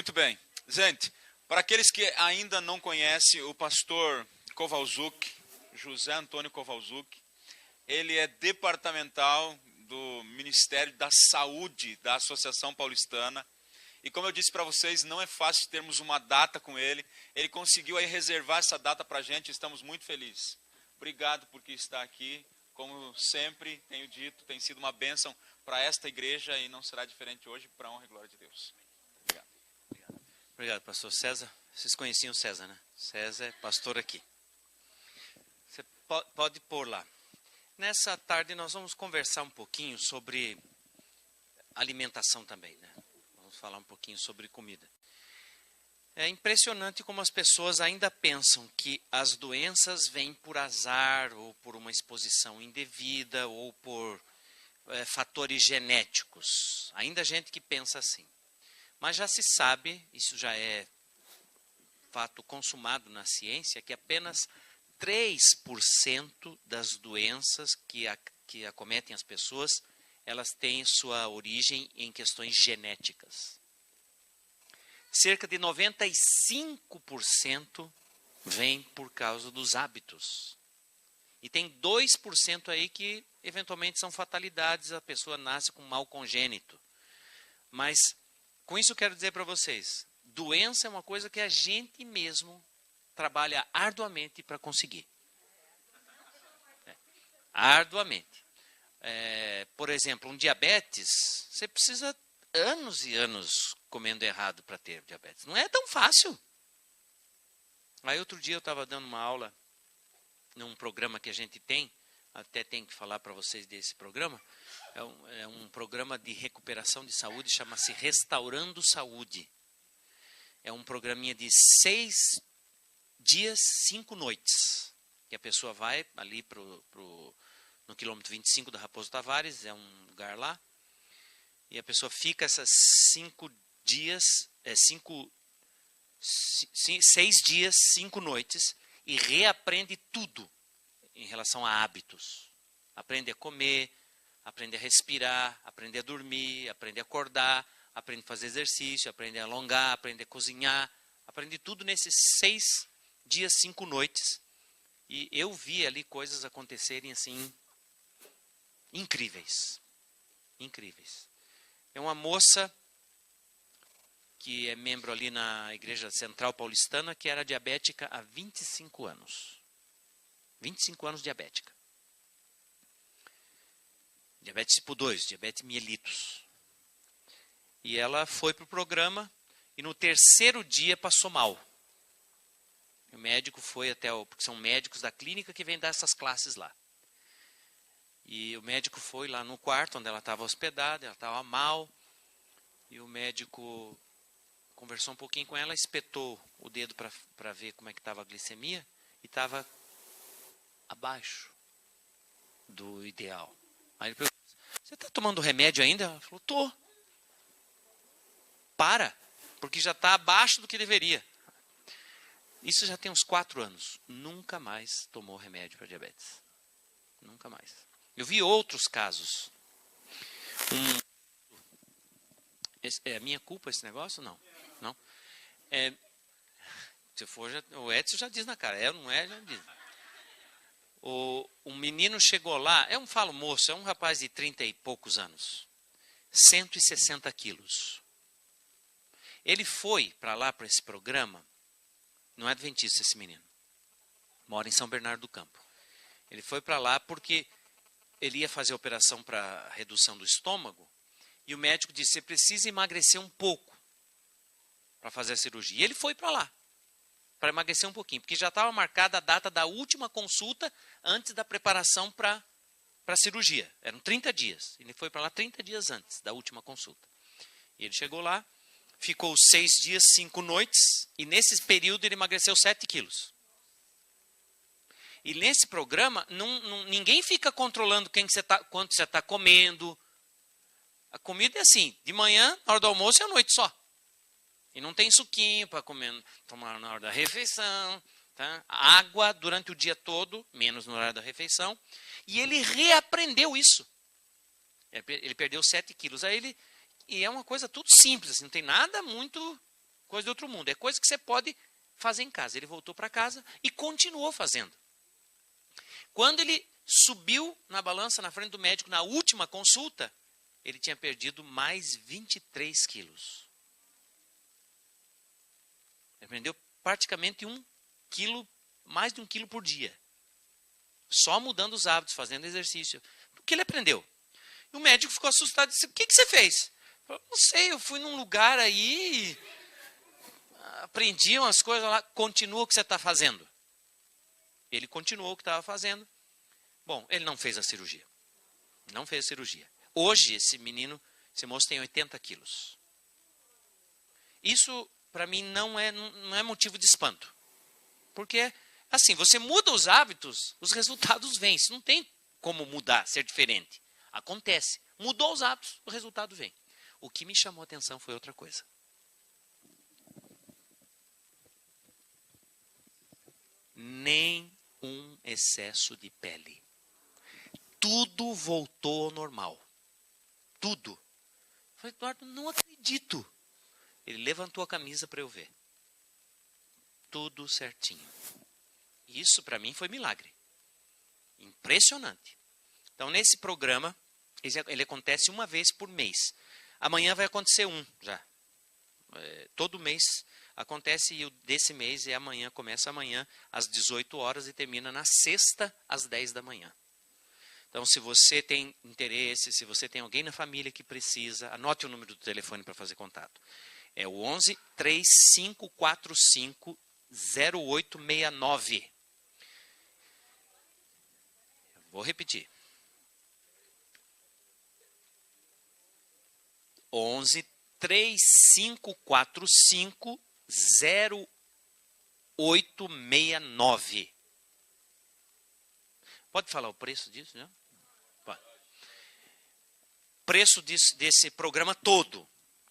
Muito bem. Gente, para aqueles que ainda não conhecem o pastor Kowalczuk, José Antônio Kowalczuk, ele é departamental do Ministério da Saúde da Associação Paulistana. E como eu disse para vocês, não é fácil termos uma data com ele. Ele conseguiu aí reservar essa data para a gente, estamos muito felizes. Obrigado por que está aqui. Como sempre tenho dito, tem sido uma bênção para esta igreja e não será diferente hoje, para a honra e glória de Deus. Obrigado. Obrigado, pastor César. Vocês conheciam o César, né? César é pastor aqui. Você pode pôr lá. Nessa tarde nós vamos conversar um pouquinho sobre alimentação também, né? Vamos falar um pouquinho sobre comida. É impressionante como as pessoas ainda pensam que as doenças vêm por azar, ou por uma exposição indevida, ou por fatores genéticos. Ainda há gente que pensa assim. Mas já se sabe, isso já é fato consumado na ciência, que apenas 3% das doenças que acometem as pessoas, elas têm sua origem em questões genéticas. Cerca de 95% vem por causa dos hábitos. E tem 2% aí que eventualmente são fatalidades, a pessoa nasce com mal congênito. Mas com isso eu quero dizer para vocês, doença é uma coisa que a gente mesmo trabalha arduamente para conseguir. Arduamente. Por exemplo, um diabetes, você precisa anos e anos comendo errado para ter diabetes. Não é tão fácil. Aí outro dia eu estava dando uma aula num programa que a gente tem, até tenho que falar para vocês desse programa, é um programa de recuperação de saúde, chama-se Restaurando Saúde. É um programinha de 6 dias, 5 noites, que a pessoa vai ali no quilômetro 25 da Raposo Tavares, é um lugar lá, e a pessoa fica essas 6 dias, 5 noites, e reaprende tudo em relação a hábitos. Aprende a comer, aprende a respirar, aprende a dormir, aprende a acordar, aprende a fazer exercício, aprende a alongar, aprende a cozinhar, aprende tudo nesses 6 dias, 5 noites. E eu vi ali coisas acontecerem assim, incríveis. Incríveis. É uma moça que é membro ali na Igreja Central Paulistana, que era diabética há 25 anos. 25 anos diabética. Diabetes tipo 2, diabetes mellitus. E ela foi para o programa e no terceiro dia passou mal. O médico foi porque são médicos da clínica que vêm dar essas classes lá. E o médico foi lá no quarto onde ela estava hospedada, ela estava mal. E o médico conversou um pouquinho com ela, espetou o dedo para ver como é que estava a glicemia e estava abaixo do ideal. Aí ele perguntou, você está tomando remédio ainda? Ela falou, estou. Para, porque já está abaixo do que deveria. Isso já tem uns 4 anos. Nunca mais tomou remédio para diabetes. Nunca mais. Eu vi outros casos. É minha culpa esse negócio? Não. Não. Se for, o Edson já diz na cara. Não é, já diz. Um menino chegou lá, eu não falo moço, é um rapaz de 30 e poucos anos. 160 quilos. Ele foi para lá, para esse programa, não é adventista esse menino. Mora em São Bernardo do Campo. Ele foi para lá porque ele ia fazer a operação para redução do estômago e o médico disse, você precisa emagrecer um pouco para fazer a cirurgia. E ele foi para lá, para emagrecer um pouquinho, porque já estava marcada a data da última consulta antes da preparação para a cirurgia. Eram 30 dias. Ele foi para lá 30 dias antes da última consulta. E ele chegou lá, ficou 6 dias, 5 noites, e nesse período ele emagreceu 7 quilos. E nesse programa, ninguém fica controlando quanto você está comendo. A comida é assim, de manhã, na hora do almoço e à noite só. E não tem suquinho para tomar na hora da refeição. Tá? Água durante o dia todo, menos no horário da refeição. E ele reaprendeu isso. Ele perdeu 7 quilos. E é uma coisa tudo simples, assim, não tem nada muito coisa de outro mundo. É coisa que você pode fazer em casa. Ele voltou para casa e continuou fazendo. Quando ele subiu na balança na frente do médico na última consulta, ele tinha perdido mais 23 quilos. Ele perdeu praticamente 1 quilo, mais de 1 quilo por dia. Só mudando os hábitos, fazendo exercício. O que ele aprendeu? E o médico ficou assustado e disse, o que você fez? Eu falei, não sei, eu fui num lugar aí, aprendi umas coisas lá, continua o que você está fazendo. Ele continuou o que estava fazendo. Bom, ele não fez a cirurgia. Não fez a cirurgia. Hoje, esse moço tem 80 quilos. Isso, para mim, não é motivo de espanto. Porque, assim, você muda os hábitos, os resultados vêm. Isso não tem como mudar, ser diferente. Acontece. Mudou os hábitos, o resultado vem. O que me chamou a atenção foi outra coisa. Nem um excesso de pele. Tudo voltou ao normal. Tudo. Eu falei, Eduardo, não acredito. Ele levantou a camisa para eu ver. Tudo certinho. Isso para mim foi milagre. Impressionante. Então nesse programa, ele acontece uma vez por mês. Amanhã vai acontecer já. Todo mês acontece e o desse mês é amanhã, começa amanhã às 18 horas e termina na sexta às 10 da manhã. Então, se você tem interesse, se você tem alguém na família que precisa, anote o número do telefone para fazer contato. É o 11 3545 0869. Vou repetir. 11 3545 0869. Pode falar o preço disso, né? Preço desse programa todo,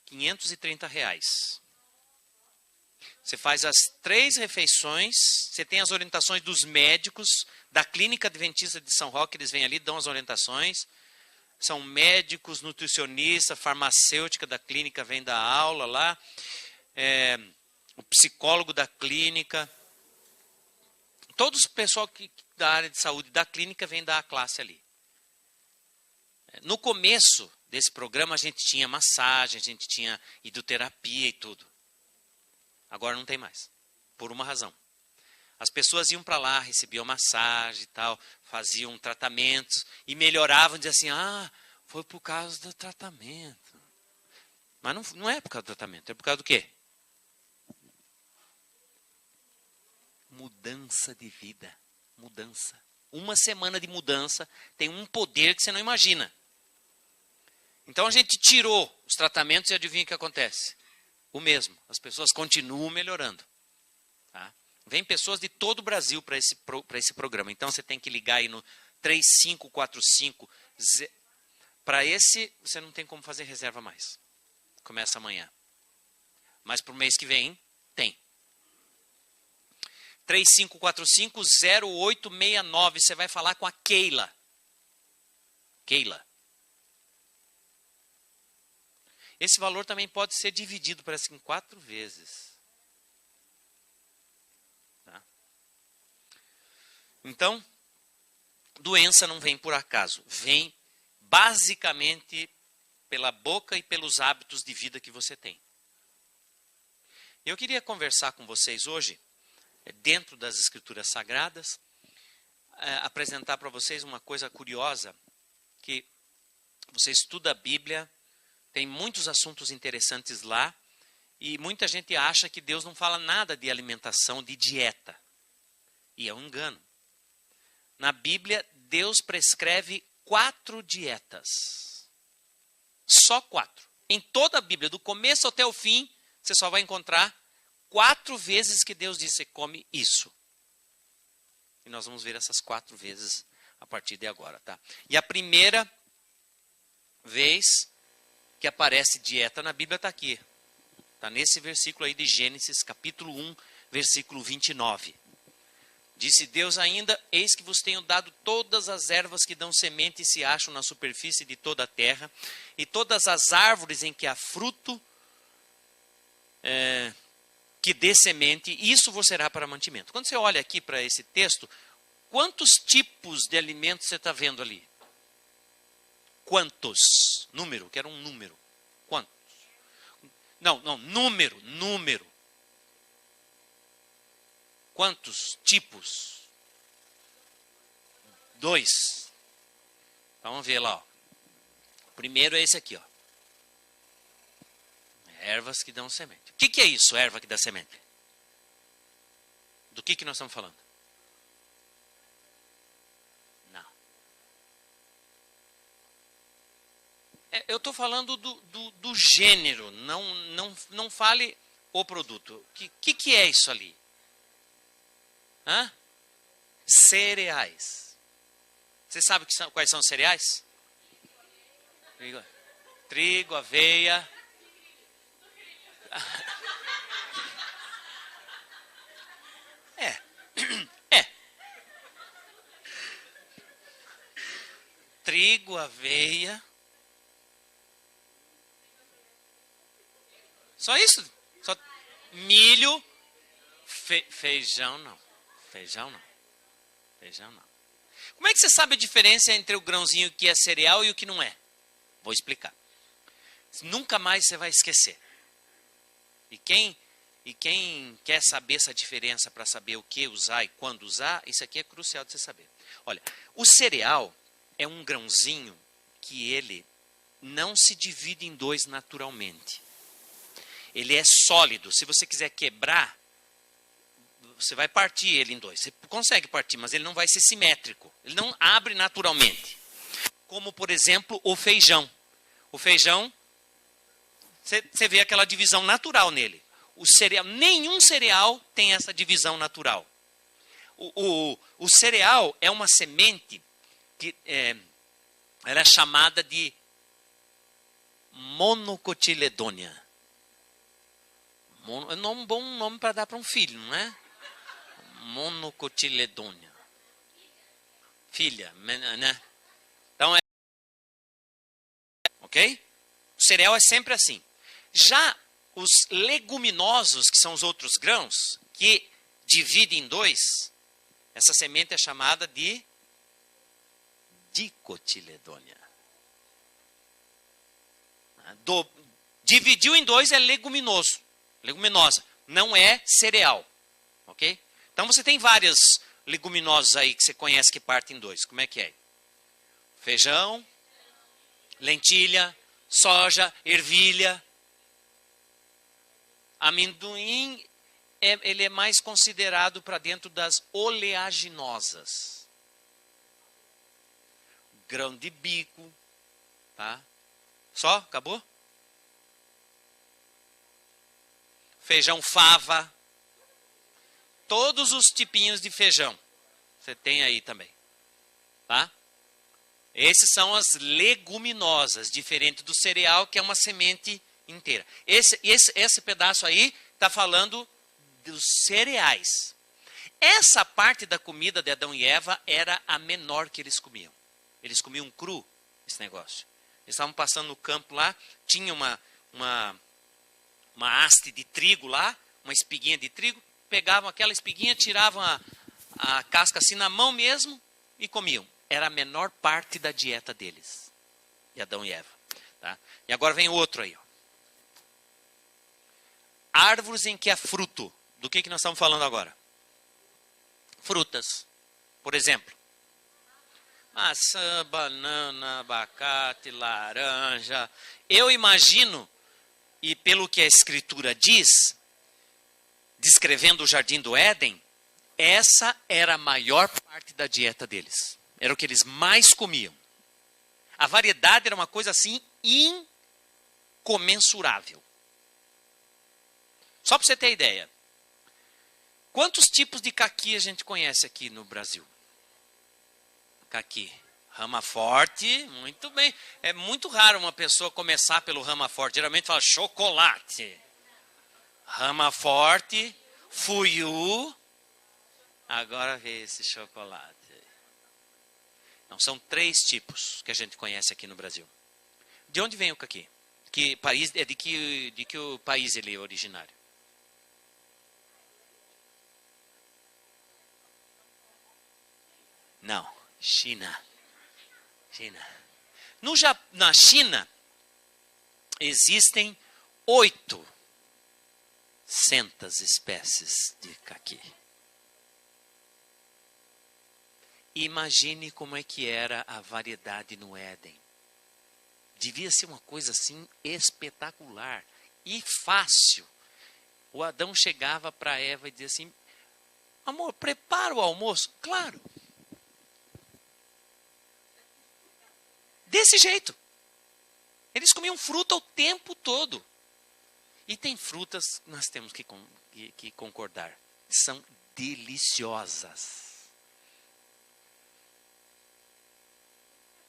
R$530. Você faz as 3 refeições, você tem as orientações dos médicos, da Clínica Adventista de São Roque, eles vêm ali, dão as orientações. São médicos, nutricionista, farmacêutica da clínica vem dar aula lá. O psicólogo da clínica. Todo o pessoal da área de saúde da clínica vem dar a classe ali. No começo desse programa a gente tinha massagem, a gente tinha hidroterapia e tudo. Agora não tem mais, por uma razão. As pessoas iam para lá, recebiam massagem e tal, faziam tratamentos e melhoravam, diziam assim, foi por causa do tratamento. Mas não é por causa do tratamento, é por causa do quê? Mudança de vida, mudança. Uma semana de mudança tem um poder que você não imagina. Então a gente tirou os tratamentos e adivinha o que acontece? O mesmo, as pessoas continuam melhorando. Tá? Vem pessoas de todo o Brasil para esse programa. Então você tem que ligar aí no 3545. Para esse, você não tem como fazer reserva mais. Começa amanhã. Mas para o mês que vem, tem. 3545-0869. Você vai falar com a Keila. Keila. Esse valor também pode ser dividido, parece, em 4 vezes. Tá? Então, doença não vem por acaso. Vem basicamente pela boca e pelos hábitos de vida que você tem. Eu queria conversar com vocês hoje, dentro das Escrituras Sagradas, apresentar para vocês uma coisa curiosa, que você estuda a Bíblia, tem muitos assuntos interessantes lá, e muita gente acha que Deus não fala nada de alimentação, de dieta. E é um engano. Na Bíblia, Deus prescreve 4 dietas. Só 4. Em toda a Bíblia, do começo até o fim, você só vai encontrar 4 vezes que Deus disse, come isso. E nós vamos ver essas 4 vezes a partir de agora, tá? E a primeira vez que aparece dieta na Bíblia está aqui. Está nesse versículo aí de Gênesis, capítulo 1, versículo 29. Disse Deus ainda, eis que vos tenho dado todas as ervas que dão semente e se acham na superfície de toda a terra, e todas as árvores em que há fruto, que dê semente, isso vos será para mantimento. Quando você olha aqui para esse texto, quantos tipos de alimentos você está vendo ali? Quantos? Número, quero um número. Quantos? Não, número. Quantos tipos? 2. Vamos ver lá. Ó. O primeiro é esse aqui. Ó. Ervas que dão semente. O que é isso, erva que dá semente? Do que nós estamos falando? Não. Eu estou falando do gênero. Não fale o produto. O que é isso ali? Hã? Cereais. Você sabe quais são os cereais? Trigo, aveia. É. Trigo, aveia. Só isso? Só milho, feijão não. Feijão não. Como é que você sabe a diferença entre o grãozinho que é cereal e o que não é? Vou explicar. Nunca mais você vai esquecer. E quem quer saber essa diferença para saber o que usar e quando usar, isso aqui é crucial de você saber. Olha, o cereal é um grãozinho que ele não se divide em dois naturalmente. Ele é sólido. Se você quiser quebrar, você vai partir ele em dois. Você consegue partir, mas ele não vai ser simétrico. Ele não abre naturalmente. Como, por exemplo, o feijão. O feijão, você vê aquela divisão natural nele. O cereal, nenhum cereal tem essa divisão natural. O cereal é uma semente que ela é chamada de monocotiledônia. É um bom nome para dar para um filho, não é? Monocotiledônia. Filha, né? Então ok? O cereal é sempre assim. Já os leguminosos, que são os outros grãos, que dividem em dois, essa semente é chamada de dicotiledônia. Dividiu em dois é leguminosa, não é cereal, ok? Então você tem vários leguminosos aí que você conhece que partem em dois. Como é que é? Feijão, lentilha, soja, ervilha. Amendoim, ele é mais considerado para dentro das oleaginosas. Grão de bico, tá? Só? Acabou? Feijão fava. Todos os tipinhos de feijão. Você tem aí também. Tá? Esses são as leguminosas, diferente do cereal, que é uma semente inteira. Esse pedaço aí está falando dos cereais. Essa parte da comida de Adão e Eva era a menor que eles comiam. Eles comiam cru, esse negócio. Eles estavam passando no campo lá, tinha uma haste de trigo lá, uma espiguinha de trigo, pegavam aquela espiguinha, tiravam a casca assim na mão mesmo e comiam. Era a menor parte da dieta deles, de Adão e Eva. Tá? E agora vem outro aí. Ó. Árvores em que há fruto. Do que nós estamos falando agora? Frutas. Por exemplo, maçã, banana, abacate, laranja. Eu imagino, e pelo que a Escritura diz, descrevendo o Jardim do Éden, essa era a maior parte da dieta deles. Era o que eles mais comiam. A variedade era uma coisa assim incomensurável. Só para você ter ideia. Quantos tipos de caqui a gente conhece aqui no Brasil? Caqui. Rama forte, muito bem. É muito raro uma pessoa começar pelo rama forte. Geralmente fala chocolate. Rama forte, fuiu. Agora vê esse chocolate. Não, são 3 tipos que a gente conhece aqui no Brasil. De onde vem o caqui? Que país, de que o país ele é originário? Não, China. Na China, existem 800 espécies de caqui. Imagine como é que era a variedade no Éden. Devia ser uma coisa assim espetacular e fácil. O Adão chegava para Eva e dizia assim: amor, prepara o almoço. Claro. Desse jeito. Eles comiam fruta o tempo todo. E tem frutas, nós temos que concordar, são deliciosas.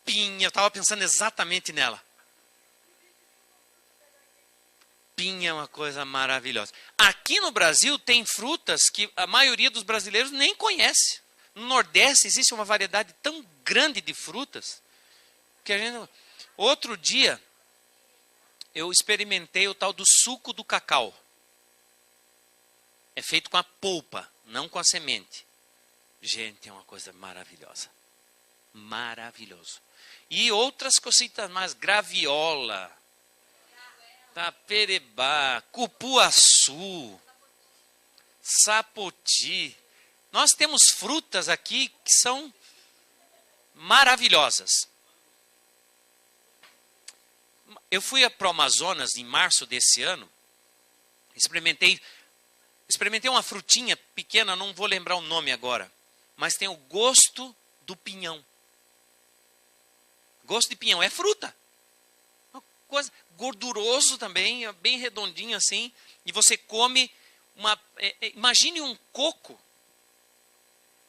Pinha, eu estava pensando exatamente nela. Pinha é uma coisa maravilhosa. Aqui no Brasil tem frutas que a maioria dos brasileiros nem conhece. No Nordeste existe uma variedade tão grande de frutas que a gente... Outro dia eu experimentei o tal do suco do cacau. É feito com a polpa, não com a semente. Gente, é uma coisa maravilhosa. Maravilhoso. E outras cositas mais, graviola, taperebá, cupuaçu, sapoti. Nós temos frutas aqui que são maravilhosas. Eu fui para o Amazonas em março desse ano, experimentei uma frutinha pequena, não vou lembrar o nome agora, mas tem o gosto do pinhão. Gosto de pinhão, é fruta. Uma coisa gorduroso também, bem redondinho assim, e você come imagine um coco,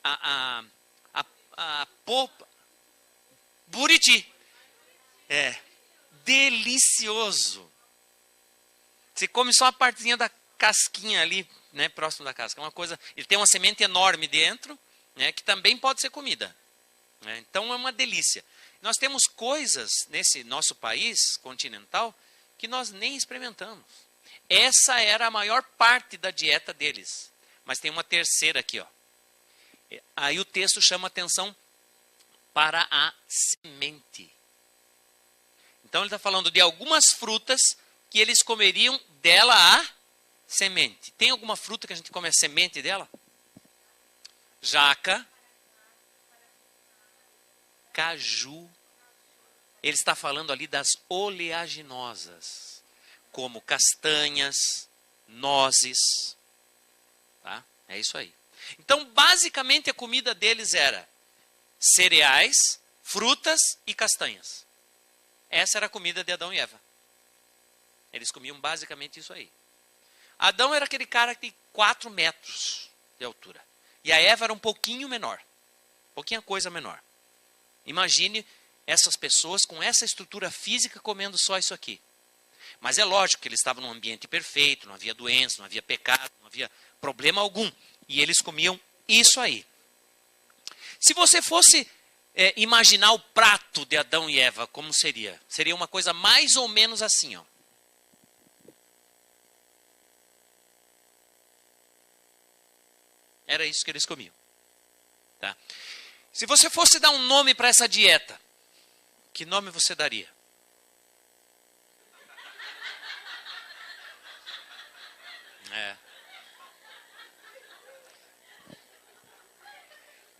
a polpa, buriti. Delicioso. Você come só a partezinha da casquinha ali, né, próximo da casca. É uma coisa, ele tem uma semente enorme dentro, né, que também pode ser comida. Né? Então é uma delícia. Nós temos coisas nesse nosso país continental que nós nem experimentamos. Essa era a maior parte da dieta deles. Mas tem uma terceira aqui, ó. Aí o texto chama atenção para a semente. Então ele está falando de algumas frutas que eles comeriam dela a semente. Tem alguma fruta que a gente come a semente dela? Jaca, caju. Ele está falando ali das oleaginosas, como castanhas, nozes. Tá? É isso aí. Então, basicamente, a comida deles era cereais, frutas e castanhas. Essa era a comida de Adão e Eva. Eles comiam basicamente isso aí. Adão era aquele cara que tem 4 metros de altura. E a Eva era um pouquinho menor. Pouquinha coisa menor. Imagine essas pessoas com essa estrutura física comendo só isso aqui. Mas é lógico que eles estavam num ambiente perfeito, não havia doença, não havia pecado, não havia problema algum. E eles comiam isso aí. Se você fosse imaginar o prato de Adão e Eva, como seria? Seria uma coisa mais ou menos assim, ó. Era isso que eles comiam. Tá? Se você fosse dar um nome para essa dieta, que nome você daria?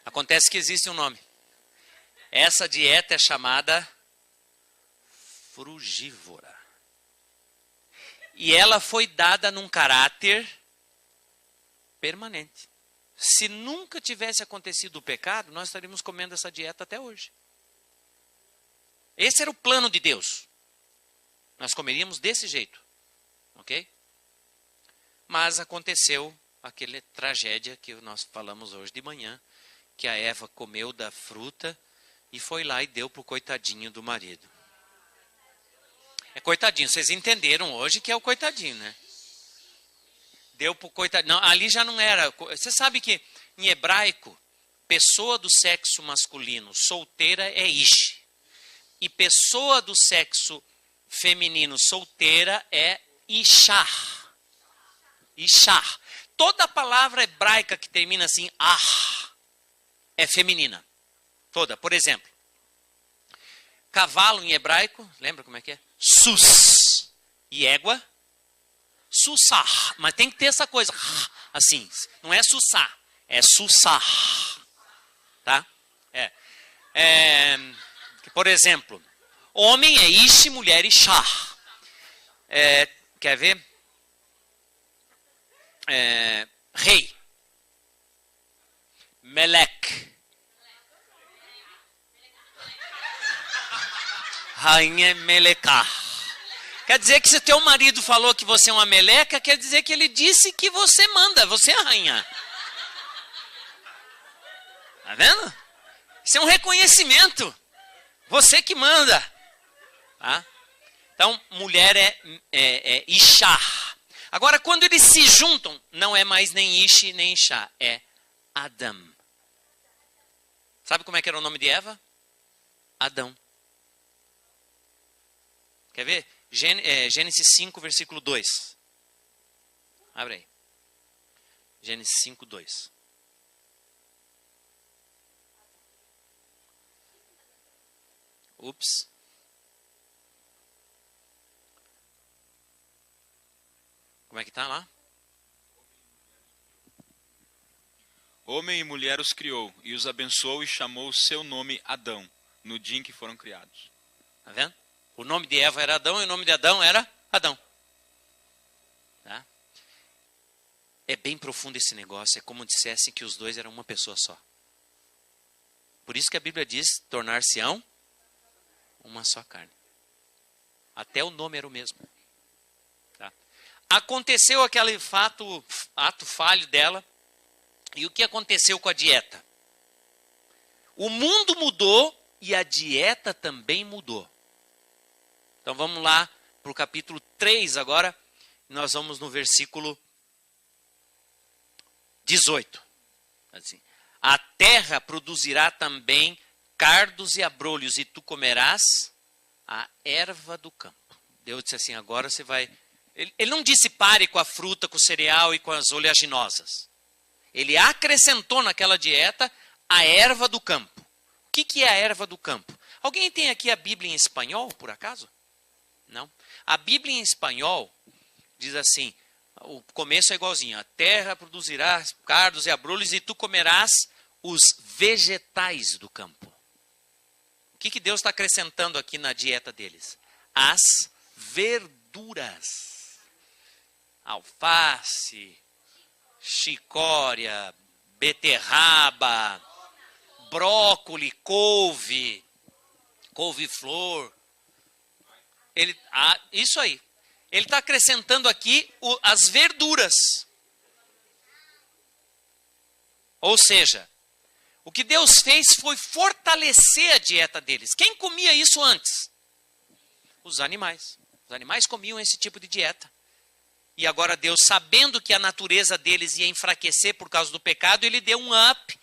Acontece que existe um nome. Essa dieta é chamada frugívora. E ela foi dada num caráter permanente. Se nunca tivesse acontecido o pecado, nós estaríamos comendo essa dieta até hoje. Esse era o plano de Deus. Nós comeríamos desse jeito. Ok? Mas aconteceu aquela tragédia que nós falamos hoje de manhã, que a Eva comeu da fruta e foi lá e deu para o coitadinho do marido. É coitadinho, vocês entenderam hoje que é o coitadinho, né? Deu para o coitadinho. Não, ali já não era. Você sabe que em hebraico, pessoa do sexo masculino solteira é ish. E pessoa do sexo feminino solteira é ishar. Ishar. Toda palavra hebraica que termina assim, é feminina. Toda. Por exemplo, cavalo em hebraico, lembra como é que é? Sus. E égua? Sussah. Mas tem que ter essa coisa. Assim, não é sussá, é sussah. Tá? Por exemplo, homem é ish, mulher ishá. Quer ver? Rei. Melek. Rainha Meleká. Quer dizer que se teu marido falou que você é uma meleca, quer dizer que ele disse que você manda, você é a rainha. Tá vendo? Isso é um reconhecimento. Você que manda. Tá? Então, mulher é Ishá. Agora, quando eles se juntam, não é mais nem Ishi, nem Ishá. É Adam. Sabe como é que era o nome de Eva? Adão. Quer ver? Gênesis 5, versículo 2. Abre aí. Gênesis 5, 2. Ups. Como é que está lá? Homem e mulher os criou, e os abençoou e chamou o seu nome Adão, no dia em que foram criados. Tá vendo? O nome de Eva era Adão e o nome de Adão era Adão. Tá? É bem profundo esse negócio. É como dissesse que os dois eram uma pessoa só. Por isso que a Bíblia diz, tornar-se-ão uma só carne. Até o nome era o mesmo. Tá? Aconteceu aquele ato falho dela. E o que aconteceu com a dieta? O mundo mudou e a dieta também mudou. Então vamos lá para o capítulo 3 agora. Nós vamos no versículo 18. Assim, a terra produzirá também cardos e abrolhos, e tu comerás a erva do campo. Deus disse assim, agora você vai... Ele não disse pare com a fruta, com o cereal e com as oleaginosas. Ele acrescentou naquela dieta a erva do campo. O que é a erva do campo? Alguém tem aqui a Bíblia em espanhol, por acaso? Não. A Bíblia em espanhol diz assim, o começo é igualzinho. A terra produzirá cardos e abrolhos e tu comerás os vegetais do campo. O que Deus está acrescentando aqui na dieta deles? As verduras. Alface, chicória, beterraba, brócoli, couve-flor. Isso aí. Ele está acrescentando aqui as verduras. Ou seja, o que Deus fez foi fortalecer a dieta deles. Quem comia isso antes? Os animais. Os animais comiam esse tipo de dieta. E agora Deus, sabendo que a natureza deles ia enfraquecer por causa do pecado, ele deu um up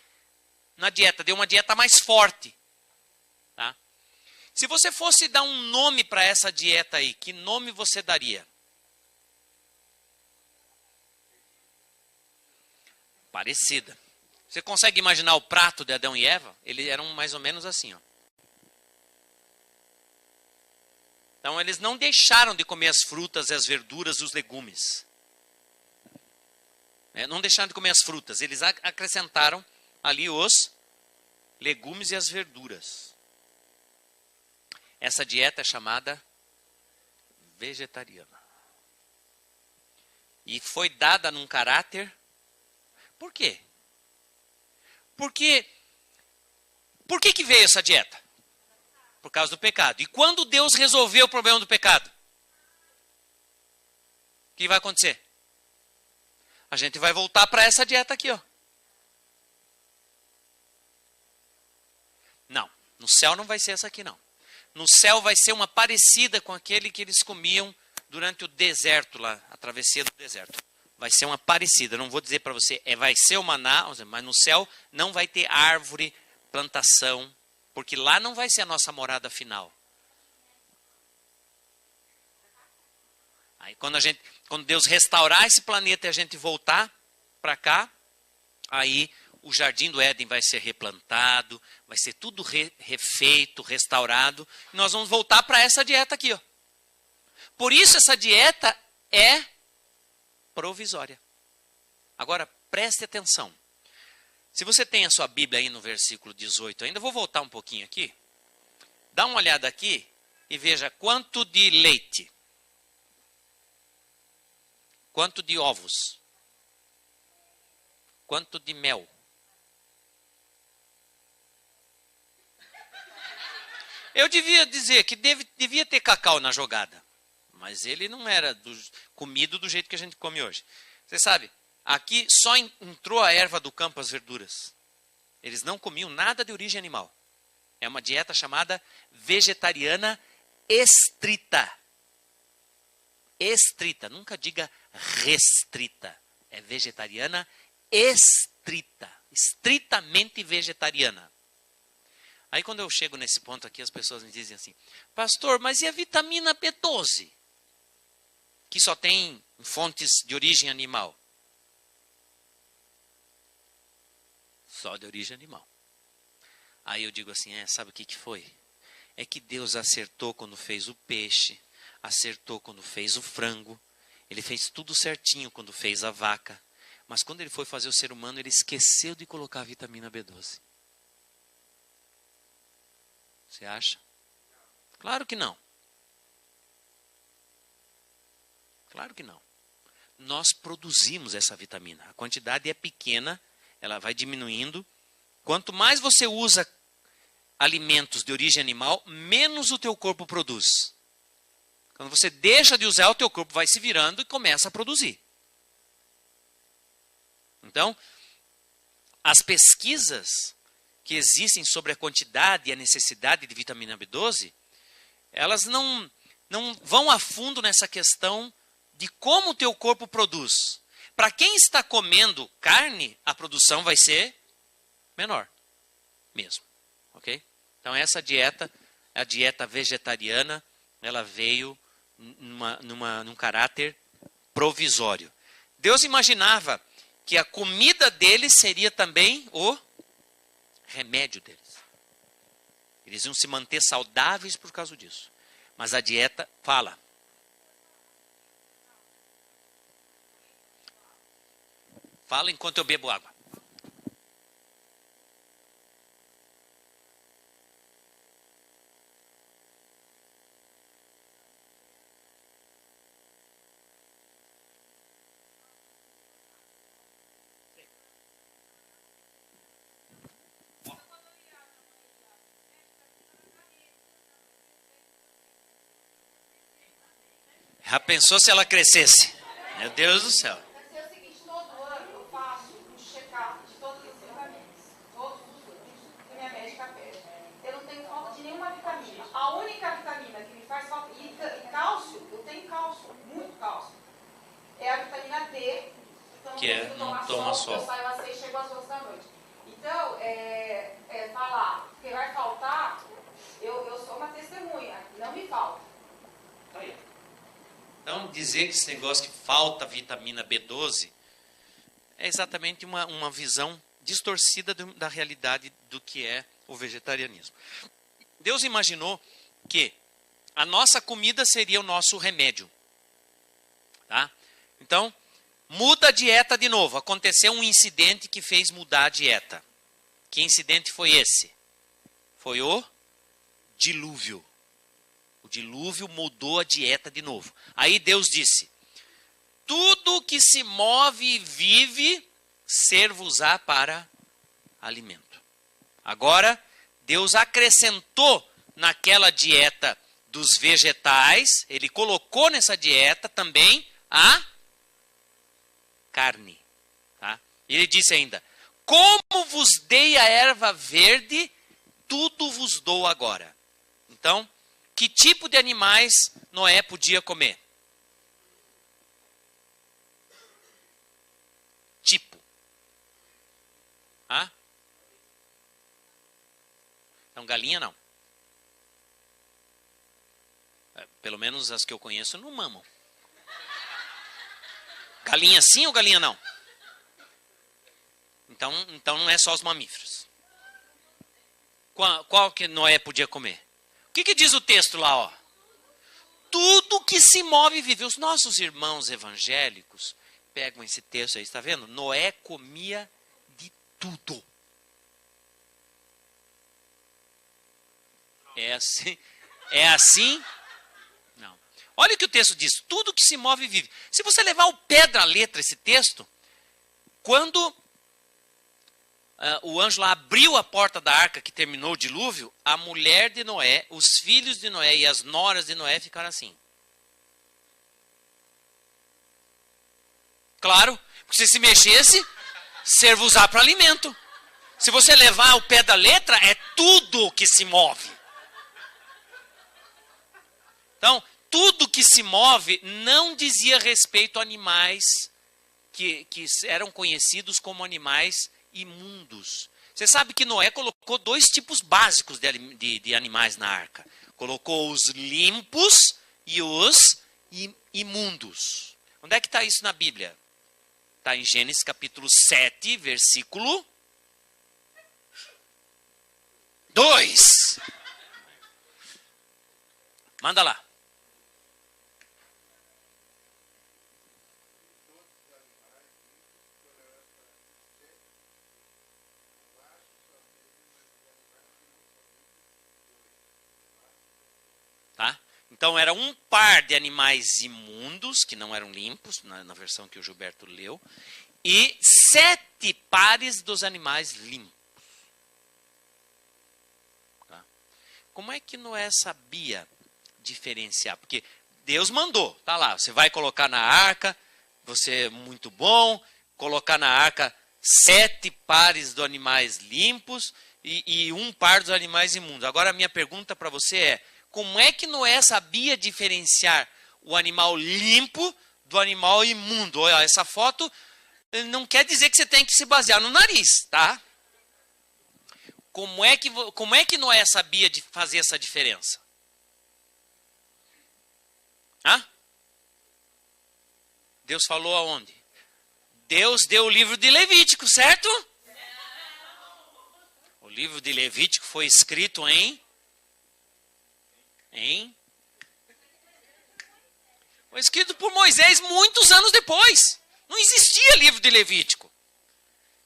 na dieta, deu uma dieta mais forte. Tá? Se você fosse dar um nome para essa dieta aí, que nome você daria? Parecida. Você consegue imaginar o prato de Adão e Eva? Eles eram mais ou menos assim, ó. Então, eles não deixaram de comer as frutas, as verduras, os legumes. Não deixaram de comer as frutas. Eles acrescentaram ali os legumes e as verduras. Essa dieta é chamada vegetariana. E foi dada num caráter... Por quê? Por que veio essa dieta? Por causa do pecado. E quando Deus resolveu o problema do pecado? O que vai acontecer? A gente vai voltar para essa dieta aqui, ó. Não, no céu não vai ser essa aqui não. No céu vai ser uma parecida com aquele que eles comiam durante o deserto lá, a travessia do deserto. Vai ser uma parecida, não vou dizer para você, vai ser o maná, mas no céu não vai ter árvore, plantação, porque lá não vai ser a nossa morada final. Aí quando Deus restaurar esse planeta e a gente voltar para cá, aí o jardim do Éden vai ser replantado, vai ser tudo refeito, restaurado. E nós vamos voltar para essa dieta aqui, ó. Por isso essa dieta é provisória. Agora, preste atenção. Se você tem a sua Bíblia aí no versículo 18, ainda vou voltar um pouquinho aqui. Dá uma olhada aqui e veja quanto de leite, quanto de ovos, quanto de mel. Eu devia dizer que devia ter cacau na jogada, mas ele não era comido do jeito que a gente come hoje. Você sabe, aqui só entrou a erva do campo, as verduras. Eles não comiam nada de origem animal. É uma dieta chamada vegetariana estrita. Estrita, nunca diga restrita. É vegetariana estrita, estritamente vegetariana. Aí quando eu chego nesse ponto aqui, as pessoas me dizem assim: pastor, mas e a vitamina B12? Que só tem fontes de origem animal. Só de origem animal. Aí eu digo assim, sabe o que foi? É que Deus acertou quando fez o peixe, acertou quando fez o frango, ele fez tudo certinho quando fez a vaca, mas quando ele foi fazer o ser humano, ele esqueceu de colocar a vitamina B12. Você acha? Claro que não. Claro que não. Nós produzimos essa vitamina. A quantidade é pequena, ela vai diminuindo. Quanto mais você usa alimentos de origem animal, menos o teu corpo produz. Quando você deixa de usar, o teu corpo vai se virando e começa a produzir. Então, as pesquisas que existem sobre a quantidade e a necessidade de vitamina B12, elas não vão a fundo nessa questão de como o teu corpo produz. Para quem está comendo carne, a produção vai ser menor mesmo, ok? Então essa dieta, a dieta vegetariana, ela veio num caráter provisório. Deus imaginava que a comida deles seria também o remédio deles. Eles iam se manter saudáveis por causa disso. Mas a dieta fala. Fala enquanto eu bebo água. Já pensou se ela crescesse? Meu Deus do céu. É o seguinte, todo ano eu faço um check-up de todos os vitaminas. Todos os anos, que minha médica pede. Eu não tenho falta de nenhuma vitamina. A única vitamina que me faz falta, e cálcio, eu tenho cálcio, muito cálcio, é a vitamina D. Então, Que é, não toma sol. Eu saio às 6 e chego às 11 da noite. Então, falar que vai faltar, eu sou uma testemunha, não me falta. Aí. Então, dizer que esse negócio que falta vitamina B12 é exatamente uma visão distorcida da realidade do que é o vegetarianismo. Deus imaginou que a nossa comida seria o nosso remédio. Tá? Então, muda a dieta de novo. Aconteceu um incidente que fez mudar a dieta. Que incidente foi esse? Foi o dilúvio. O dilúvio mudou a dieta de novo. Aí Deus disse: tudo que se move e vive, ser-vos-á para alimento. Agora, Deus acrescentou naquela dieta dos vegetais, ele colocou nessa dieta também a carne. Tá? Ele disse ainda: como vos dei a erva verde, tudo vos dou agora. Então, que tipo de animais Noé podia comer? Tipo. Então, galinha não. Pelo menos as que eu conheço não mamam. Galinha sim ou galinha não? então não é só os mamíferos. Qual que Noé podia comer? O que diz o texto lá, ó? Tudo que se move vive. Os nossos irmãos evangélicos pegam esse texto aí, está vendo? Noé comia de tudo. É assim? É assim? Não. Olha o que o texto diz. Tudo que se move vive. Se você levar ao pé da letra esse texto, quando o anjo lá abriu a porta da arca que terminou o dilúvio, a mulher de Noé, os filhos de Noé e as noras de Noé ficaram assim. Claro, porque se mexesse, serve usar para alimento. Se você levar ao pé da letra, é tudo que se move. Então, tudo que se move não dizia respeito a animais que eram conhecidos como animais imundos. Você sabe que Noé colocou 2 tipos básicos de animais na arca. Colocou os limpos e os imundos. Onde é que está isso na Bíblia? Está em Gênesis capítulo 7, versículo 2. Manda lá. Tá? Então era um par de animais imundos, que não eram limpos, na versão que o Gilberto leu, e 7 pares dos animais limpos. Tá? Como é que Noé sabia diferenciar? Porque Deus mandou, tá lá, você vai colocar na arca, você é muito bom, colocar na arca 7 pares de animais limpos e um par dos animais imundos. Agora a minha pergunta para você é, como é que Noé sabia diferenciar o animal limpo do animal imundo? Olha, essa foto não quer dizer que você tem que se basear no nariz, tá? Como é que Noé sabia de fazer essa diferença? Hã? Deus falou aonde? Deus deu o livro de Levítico, certo? O livro de Levítico foi escrito foi escrito por Moisés muitos anos depois. Não existia livro de Levítico.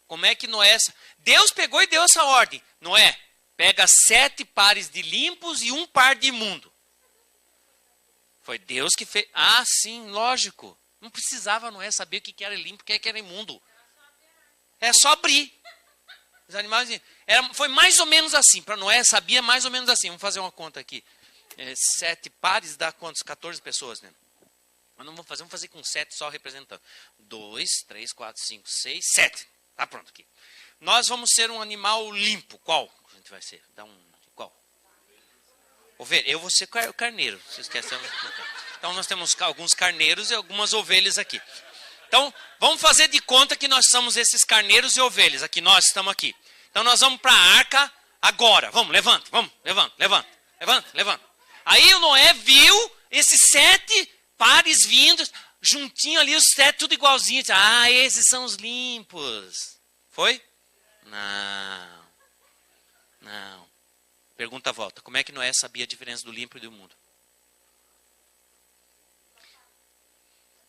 Como é que Noé... Deus pegou e deu essa ordem. Noé, pega 7 pares de limpos e um par de imundo. Foi Deus que fez... Ah, sim, lógico. Não precisava Noé saber o que era limpo e o que era imundo. É só abrir. Os animais... foi mais ou menos assim. Para Noé sabia mais ou menos assim. Vamos fazer uma conta aqui. 7 pares dá quantos? 14 pessoas, né? Mas não vamos fazer com 7 só representando. 2, 3, 4, 5, 6, 7. Tá pronto aqui. Nós vamos ser um animal limpo. Qual a gente vai ser? Dá um... Qual? Ovelha. Eu vou ser carneiro. Se esquece. Então nós temos alguns carneiros e algumas ovelhas aqui. Então vamos fazer de conta que nós somos esses carneiros e ovelhas. Aqui nós estamos aqui. Então nós vamos para a arca agora. Vamos, levanta. Aí o Noé viu esses 7 pares vindo, juntinho ali, os 7 tudo igualzinho. Ah, esses são os limpos. Foi? Não. Pergunta a volta. Como é que Noé sabia a diferença do limpo e do imundo?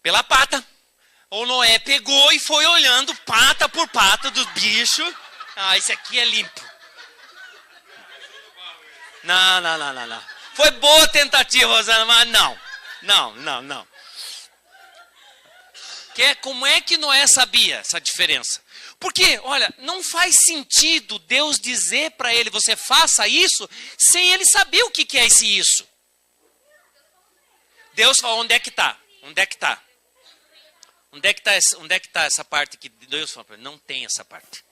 Pela pata. O Noé pegou e foi olhando pata por pata do bicho. Ah, esse aqui é limpo. Não. Foi boa tentativa, Rosana, mas não. Como é que Noé sabia essa diferença? Porque, olha, não faz sentido Deus dizer para ele, você faça isso, sem ele saber o que é esse isso. Deus fala, onde é que está? Onde é que está essa parte que Deus fala para ele? Não tem essa parte.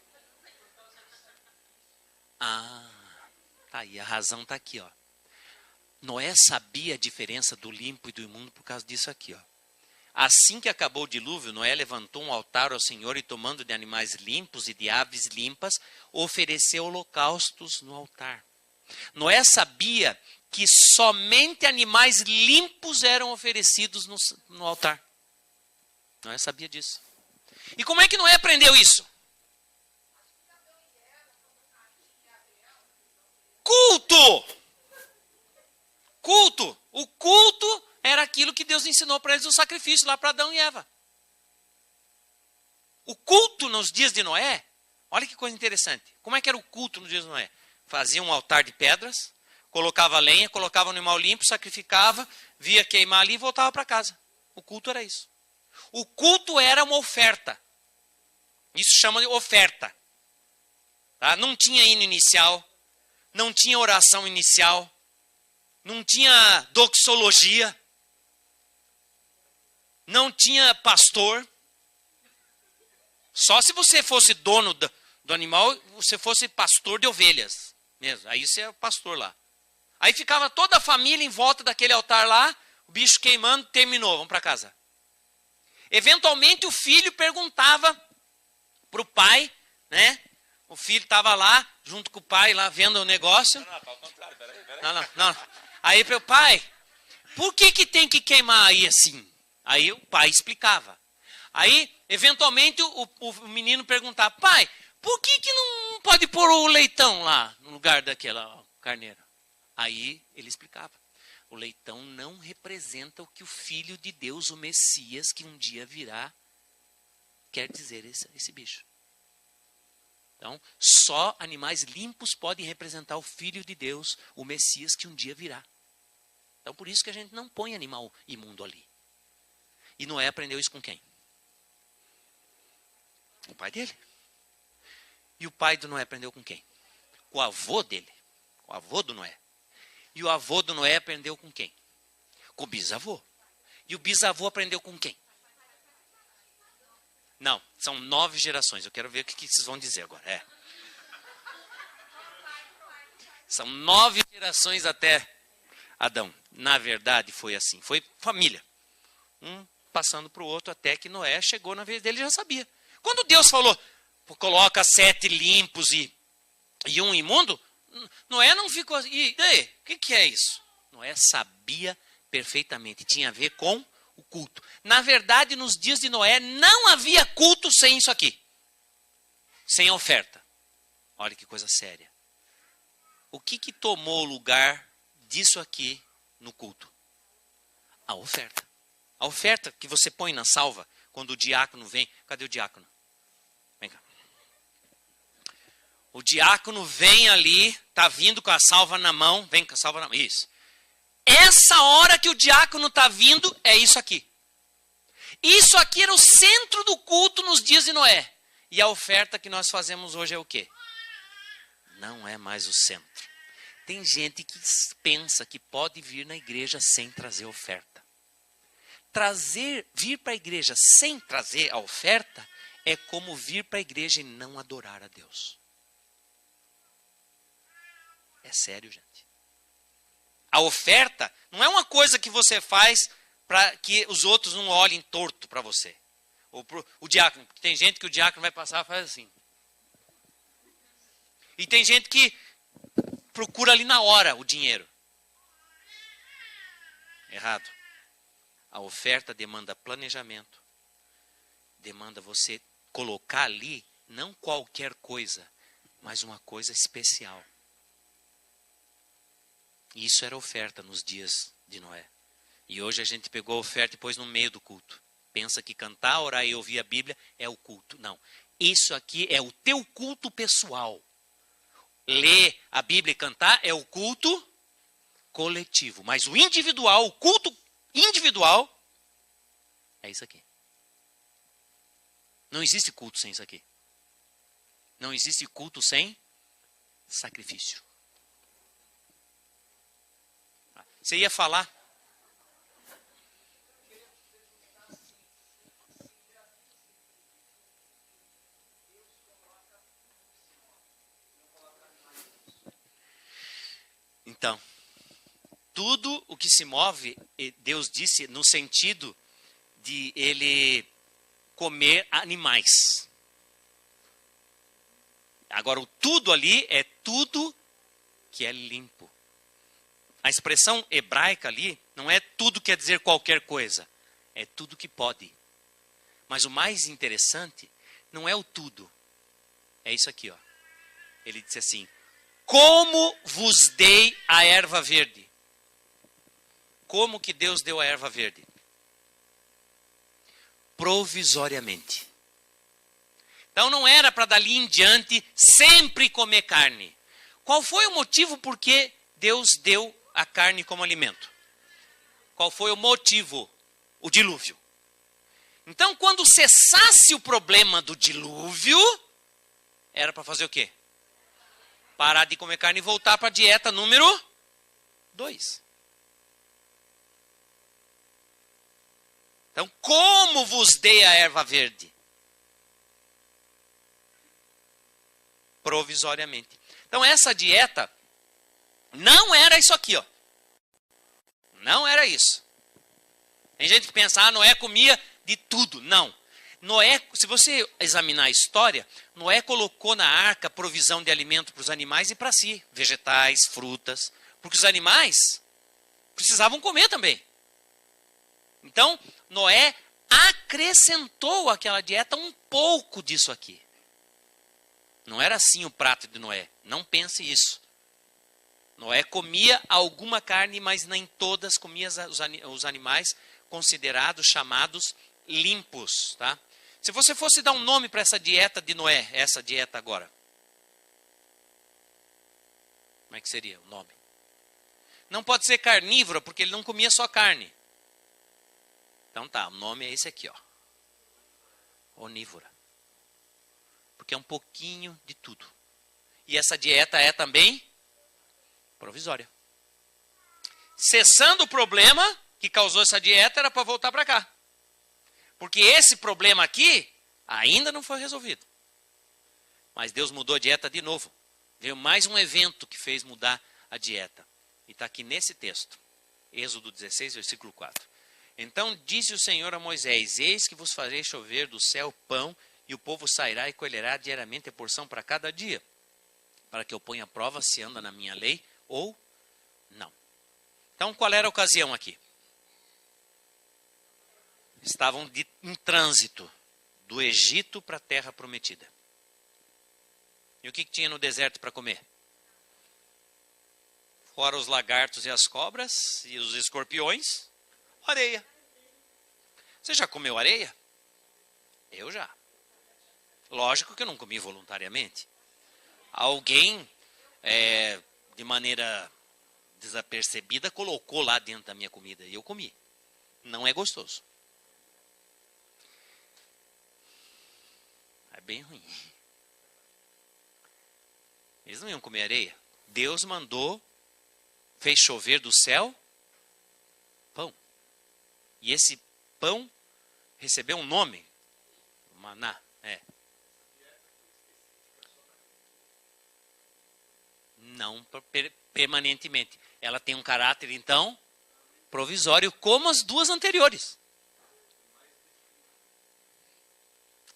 Ah, tá aí, a razão está aqui, ó. Noé sabia a diferença do limpo e do imundo por causa disso aqui, ó. Assim que acabou o dilúvio, Noé levantou um altar ao Senhor e, tomando de animais limpos e de aves limpas, ofereceu holocaustos no altar. Noé sabia que somente animais limpos eram oferecidos no altar. Noé sabia disso. E como é que Noé aprendeu isso? aquilo que Deus ensinou para eles, o sacrifício lá para Adão e Eva. O culto nos dias de Noé, olha que coisa interessante. Como é que era o culto nos dias de Noé? Fazia um altar de pedras, colocava lenha, colocava no animal limpo, sacrificava, via queimar ali e voltava para casa. O culto era isso. O culto era uma oferta. Isso chama de oferta. Tá? Não tinha hino inicial, não tinha oração inicial, não tinha doxologia, não tinha pastor. Só se você fosse dono do animal, você fosse pastor de ovelhas mesmo. Aí você é o pastor lá. Aí ficava toda a família em volta daquele altar lá, o bicho queimando, terminou, vamos para casa. Eventualmente o filho perguntava para o pai, né? O filho estava lá, junto com o pai, lá vendo o negócio. Não, ao contrário, peraí. Não. Aí o pai, por que tem que queimar aí assim? Aí o pai explicava. Aí, eventualmente, o menino perguntava, pai, por que não pode pôr o leitão lá, no lugar daquela carneira? Aí ele explicava. O leitão não representa o que o Filho de Deus, o Messias, que um dia virá, quer dizer esse bicho. Então, só animais limpos podem representar o Filho de Deus, o Messias, que um dia virá. Então, por isso que a gente não põe animal imundo ali. E Noé aprendeu isso com quem? O pai dele. E o pai do Noé aprendeu com quem? Com o avô dele. O avô do Noé. E o avô do Noé aprendeu com quem? Com o bisavô. E o bisavô aprendeu com quem? Não, são 9 gerações. Eu quero ver o que vocês vão dizer agora. São 9 gerações até Adão. Na verdade foi assim, foi família. Um passando para o outro até que Noé chegou na vez dele e já sabia. Quando Deus falou, coloca 7 limpos e um imundo, Noé não ficou assim, e daí, o que é isso? Noé sabia perfeitamente, tinha a ver com o culto. Na verdade, nos dias de Noé, não havia culto sem isso aqui. Sem oferta. Olha que coisa séria. O que tomou o lugar disso aqui no culto? A oferta. A oferta que você põe na salva, quando o diácono vem. Cadê o diácono? Vem cá. O diácono vem ali, está vindo com a salva na mão. Vem com a salva na mão. Isso. Essa hora que o diácono está vindo, é isso aqui. Isso aqui era o centro do culto nos dias de Noé. E a oferta que nós fazemos hoje é o quê? Não é mais o centro. Tem gente que pensa que pode vir na igreja sem trazer oferta. Vir para a igreja sem trazer a oferta é como vir para a igreja e não adorar a Deus. É sério, gente. A oferta não é uma coisa que você faz para que os outros não olhem torto para você. Ou o diácono. Tem gente que o diácono vai passar e faz assim. E tem gente que procura ali na hora o dinheiro. Errado. A oferta demanda planejamento. Demanda você colocar ali não qualquer coisa, mas uma coisa especial. Isso era oferta nos dias de Noé. E hoje a gente pegou a oferta e pôs no meio do culto. Pensa que cantar, orar e ouvir a Bíblia é o culto. Não. Isso aqui é o teu culto pessoal. Ler a Bíblia e cantar é o culto coletivo. Mas o individual, o culto individual, é isso aqui. Não existe culto sem isso aqui. Não existe culto sem sacrifício. Você ia falar? Então, tudo o que se move, Deus disse no sentido de ele comer animais. Agora, o tudo ali é tudo que é limpo. A expressão hebraica ali não é tudo quer dizer qualquer coisa. É tudo que pode. Mas o mais interessante não é o tudo. É isso aqui, ó. Ele disse assim: como vos dei a erva verde? como que Deus deu a erva verde? Provisoriamente. Então não era para dali em diante sempre comer carne. Qual foi o motivo por que Deus deu a carne como alimento? Qual foi o motivo? O dilúvio. Então quando cessasse o problema do dilúvio, era para fazer o quê? Parar de comer carne e voltar para a dieta número 2. Então, como vos dei a erva verde? Provisoriamente. Então, essa dieta não era isso aqui, ó. Não era isso. Tem gente que pensa, Noé comia de tudo. Não. Noé, se você examinar a história, Noé colocou na arca provisão de alimento para os animais e para si. Vegetais, frutas. Porque os animais precisavam comer também. Então, Noé acrescentou àquela dieta um pouco disso aqui. Não era assim o prato de Noé. Não pense isso. Noé comia alguma carne, mas nem todas comia os animais considerados, chamados limpos. Tá? Se você fosse dar um nome para essa dieta de Noé, essa dieta agora, como é que seria o nome? Não pode ser carnívora, porque ele não comia só carne. Então tá, o nome é esse aqui, ó. Onívora. Porque é um pouquinho de tudo. E essa dieta é também provisória. Cessando o problema que causou essa dieta, era para voltar para cá. Porque esse problema aqui ainda não foi resolvido. Mas Deus mudou a dieta de novo. Veio mais um evento que fez mudar a dieta. E está aqui nesse texto. Êxodo 16, versículo 4. Então disse o Senhor a Moisés, eis que vos farei chover do céu pão, e o povo sairá e colherá diariamente a porção para cada dia, para que eu ponha à prova se anda na minha lei ou não. Então qual era a ocasião aqui? Estavam em trânsito do Egito para a terra prometida. E o que tinha no deserto para comer? Fora os lagartos e as cobras e os escorpiões, areia. Você já comeu areia? Eu já. Lógico que eu não comi voluntariamente. Alguém, de maneira desapercebida, colocou lá dentro da minha comida e eu comi. Não é gostoso. É bem ruim. Eles não iam comer areia. Deus mandou, fez chover do céu pão. E esse pão recebeu um nome. Maná. Não permanentemente. Ela tem um caráter, então, provisório, como as duas anteriores.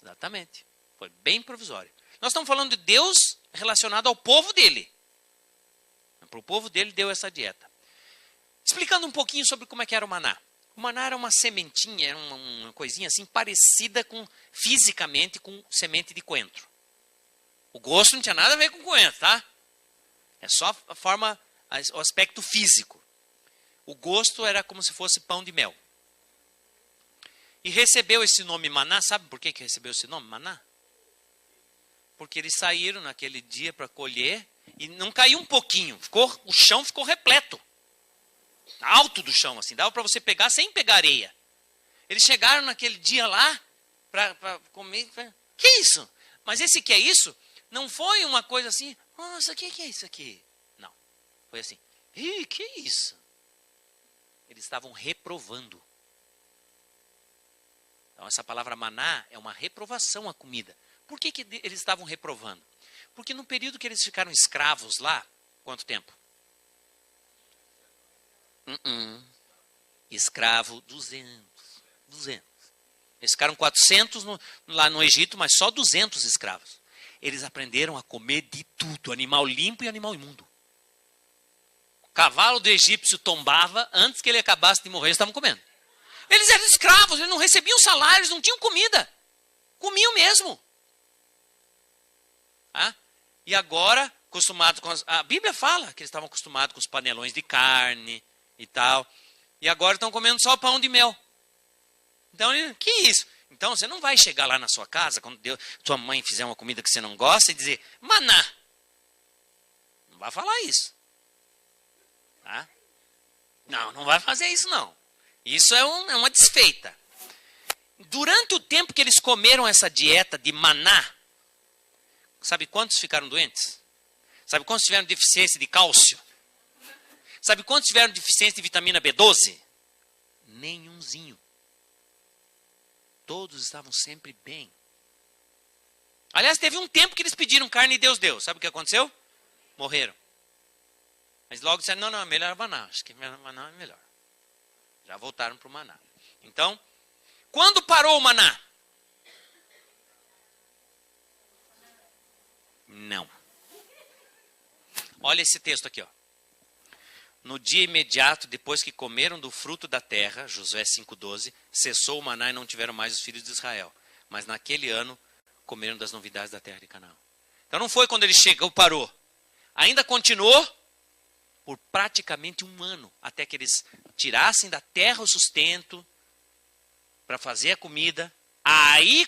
Exatamente. Foi bem provisório. Nós estamos falando de Deus relacionado ao povo dele. Para o povo dele deu essa dieta. Explicando um pouquinho sobre como é que era o maná. O maná era uma sementinha, era uma coisinha assim parecida fisicamente com semente de coentro. O gosto não tinha nada a ver com coentro, tá? É só a forma, o aspecto físico. O gosto era como se fosse pão de mel. E recebeu esse nome maná, sabe por que recebeu esse nome maná? Porque eles saíram naquele dia para colher e não caiu um pouquinho, o chão ficou repleto. Alto do chão, assim, dava para você pegar sem pegar areia. Eles chegaram naquele dia lá para comer. Que isso? Mas esse que é isso? Não foi uma coisa assim, nossa, o que é isso aqui? Não, foi assim, que é isso? Eles estavam reprovando. Então essa palavra maná é uma reprovação à comida. Por que eles estavam reprovando? Porque no período que eles ficaram escravos lá, quanto tempo? Escravo, 200. Eles ficaram 400 lá no Egito, mas só 200 escravos. Eles aprenderam a comer de tudo, animal limpo e animal imundo. O cavalo do egípcio tombava, antes que ele acabasse de morrer, eles estavam comendo. Eles eram escravos, eles não recebiam salário, eles não tinham comida. Comiam mesmo. E agora, acostumados com a Bíblia fala que eles estavam acostumados com os panelões de carne e tal. E agora estão comendo só pão de mel. Então, que isso? Então, você não vai chegar lá na sua casa, quando sua mãe fizer uma comida que você não gosta, e dizer, maná. Não vai falar isso. Tá? Não vai fazer isso, não. Isso é uma desfeita. Durante o tempo que eles comeram essa dieta de maná, sabe quantos ficaram doentes? Sabe quantos tiveram deficiência de cálcio? Sabe quantos tiveram deficiência de vitamina B12? Nenhumzinho. Todos estavam sempre bem. Aliás, teve um tempo que eles pediram carne e Deus deu. Sabe o que aconteceu? Morreram. Mas logo disseram, não, é melhor maná. Acho que maná é melhor. Já voltaram para o maná. Então, quando parou o maná? Não. Olha esse texto aqui, ó. No dia imediato, depois que comeram do fruto da terra, Josué 5,12, cessou o maná e não tiveram mais os filhos de Israel. Mas naquele ano, comeram das novidades da terra de Canaã. Então não foi quando ele chegou, parou. Ainda continuou por praticamente um ano, até que eles tirassem da terra o sustento para fazer a comida. Aí,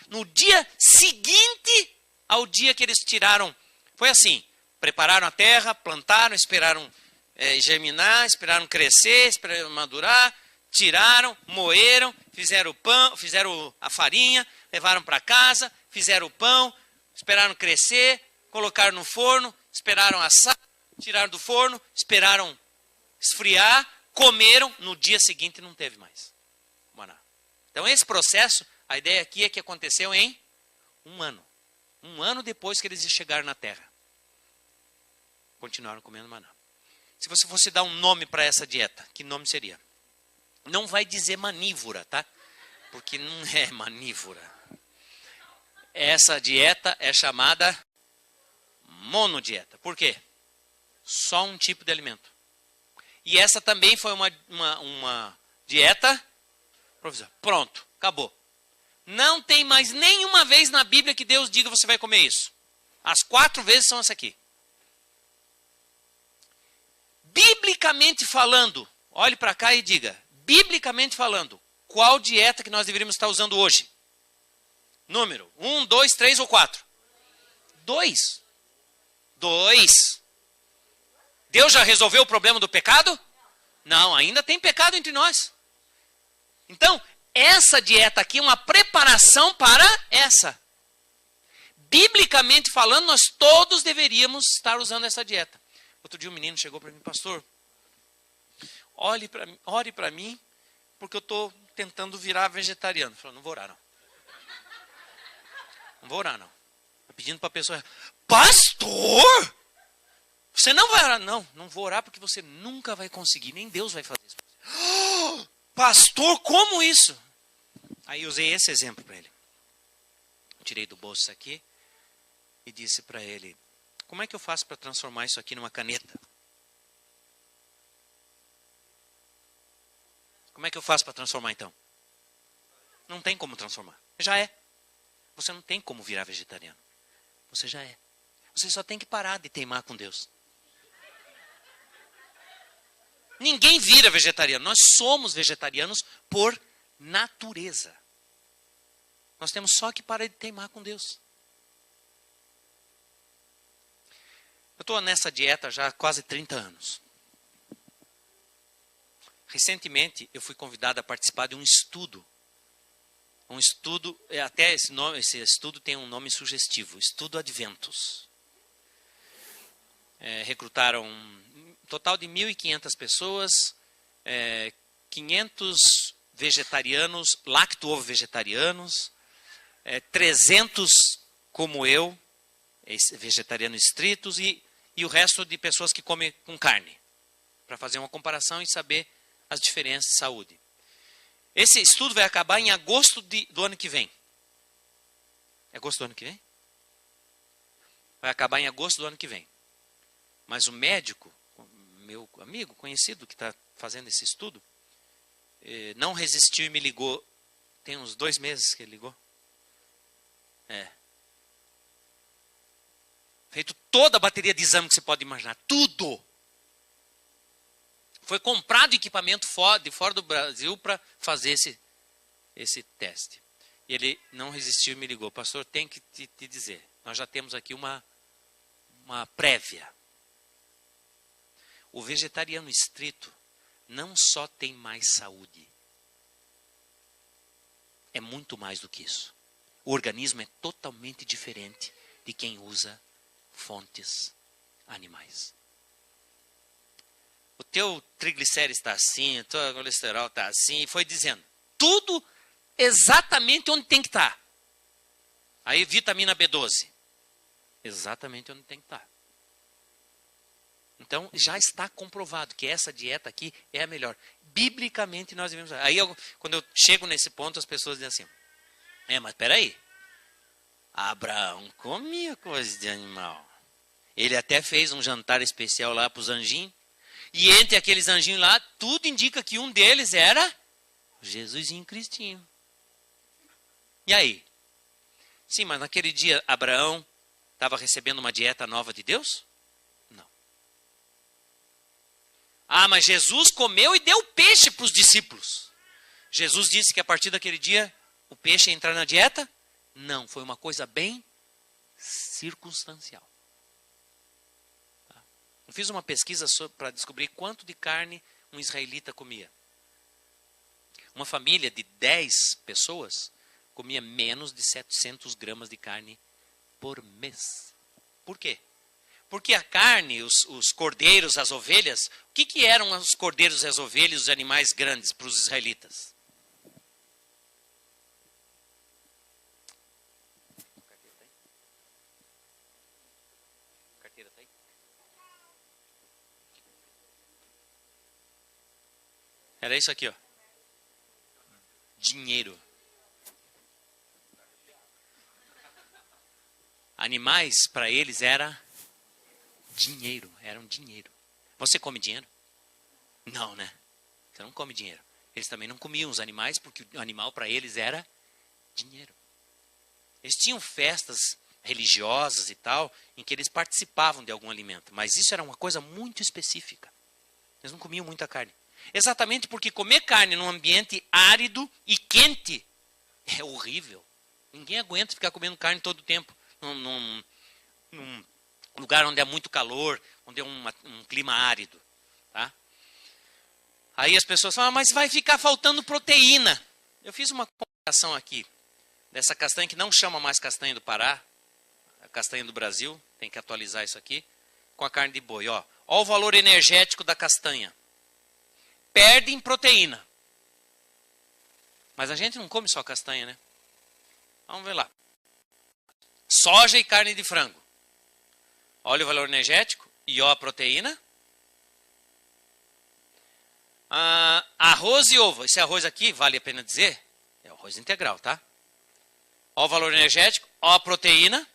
no dia seguinte ao dia que eles tiraram, foi assim, prepararam a terra, plantaram, esperaram germinar, esperaram crescer, esperaram madurar, tiraram, moeram, fizeram o pão, fizeram a farinha, levaram para casa, fizeram o pão, esperaram crescer, colocaram no forno, esperaram assar, tiraram do forno, esperaram esfriar, comeram, no dia seguinte não teve mais maná. Então esse processo, a ideia aqui é que aconteceu em um ano. Um ano depois que eles chegaram na terra. Continuaram comendo maná. Se você fosse dar um nome para essa dieta, que nome seria? Não vai dizer manívora, tá? Porque não é manívora. Essa dieta é chamada monodieta. Por quê? Só um tipo de alimento. E essa também foi uma dieta provisória. Pronto, acabou. Não tem mais nenhuma vez na Bíblia que Deus diga você vai comer isso. As 4 vezes são essa aqui. Biblicamente falando, olhe para cá e diga, biblicamente falando, qual dieta que nós deveríamos estar usando hoje? Número 1, 2, 3 ou 4? 2. Deus já resolveu o problema do pecado? Não, ainda tem pecado entre nós. Então, essa dieta aqui é uma preparação para essa. Biblicamente falando, nós todos deveríamos estar usando essa dieta. Outro dia um menino chegou para mim, pastor, ore para mim, porque eu estou tentando virar vegetariano. Eu falei, não vou orar não. Não vou orar não. Estou pedindo para a pessoa, pastor, você não vai orar? Não, não vou orar porque você nunca vai conseguir, nem Deus vai fazer isso. Oh, pastor, como isso? Aí usei esse exemplo para ele. Tirei do bolso isso aqui e disse para ele, como é que eu faço para transformar isso aqui numa caneta? Como é que eu faço para transformar então? Não tem como transformar. Já é. Você não tem como virar vegetariano. Você já é. Você só tem que parar de teimar com Deus. Ninguém vira vegetariano. Nós somos vegetarianos por natureza. Nós temos só que parar de teimar com Deus. Eu estou nessa dieta já há quase 30 anos. Recentemente, eu fui convidado a participar de um estudo. Um estudo, até esse estudo tem um nome sugestivo, Estudo Adventus. Recrutaram um total de 1.500 pessoas, 500 vegetarianos, lacto-ovo-vegetarianos, 300 como eu, vegetarianos estritos, e o resto de pessoas que comem com carne, para fazer uma comparação e saber as diferenças de saúde. Esse estudo vai acabar em agosto do ano que vem. É agosto do ano que vem? Vai acabar em agosto do ano que vem. Mas o médico, meu amigo, conhecido, que está fazendo esse estudo, não resistiu e me ligou. Tem uns 2 meses que ele ligou. Feito toda a bateria de exame que você pode imaginar. Tudo. Foi comprado equipamento de fora do Brasil para fazer esse teste. Ele não resistiu e me ligou. Pastor, tem que te dizer, nós já temos aqui uma prévia. O vegetariano estrito não só tem mais saúde, é muito mais do que isso. O organismo é totalmente diferente de quem usa fontes animais. O teu triglicérides está assim, o teu colesterol está assim, e foi dizendo. Tudo exatamente onde tem que estar. Aí vitamina B12. Exatamente onde tem que estar. Então, já está comprovado que essa dieta aqui é a melhor. Biblicamente, nós devemos... Aí, quando eu chego nesse ponto, as pessoas dizem assim, mas espera aí. Abraão comia coisa de animal. Ele até fez um jantar especial lá para os anjinhos. E entre aqueles anjinhos lá, tudo indica que um deles era Jesusinho Cristinho. E aí? Sim, mas naquele dia, Abraão estava recebendo uma dieta nova de Deus? Não. Mas Jesus comeu e deu peixe para os discípulos. Jesus disse que a partir daquele dia, o peixe ia entrar na dieta? Não, foi uma coisa bem circunstancial. Tá? Eu fiz uma pesquisa para descobrir quanto de carne um israelita comia. Uma família de 10 pessoas comia menos de 700 gramas de carne por mês. Por quê? Porque a carne, os cordeiros, as ovelhas, o que eram os cordeiros, as ovelhas, os animais grandes para os israelitas? Carteira tá aí? Era isso aqui, ó. Dinheiro. Animais, para eles, era dinheiro. Era um dinheiro. Você come dinheiro? Não, né? Você não come dinheiro. Eles também não comiam os animais, porque o animal, para eles, era dinheiro. Eles tinham festas religiosas e tal, em que eles participavam de algum alimento. Mas isso era uma coisa muito específica. Eles não comiam muita carne. Exatamente porque comer carne num ambiente árido e quente é horrível. Ninguém aguenta ficar comendo carne todo o tempo. Num lugar onde há muito calor, onde é um clima árido. Tá? Aí as pessoas falam, mas vai ficar faltando proteína. Eu fiz uma comparação aqui dessa castanha que não chama mais castanha do Pará, a castanha do Brasil, tem que atualizar isso aqui, com a carne de boi. Ó o valor energético da castanha. Perde em proteína. Mas a gente não come só castanha, né? Vamos ver lá. Soja e carne de frango. Olha o valor energético e ó a proteína. Arroz e ovo. Esse arroz aqui, vale a pena dizer, é arroz integral, tá? Ó o valor energético, ó a proteína.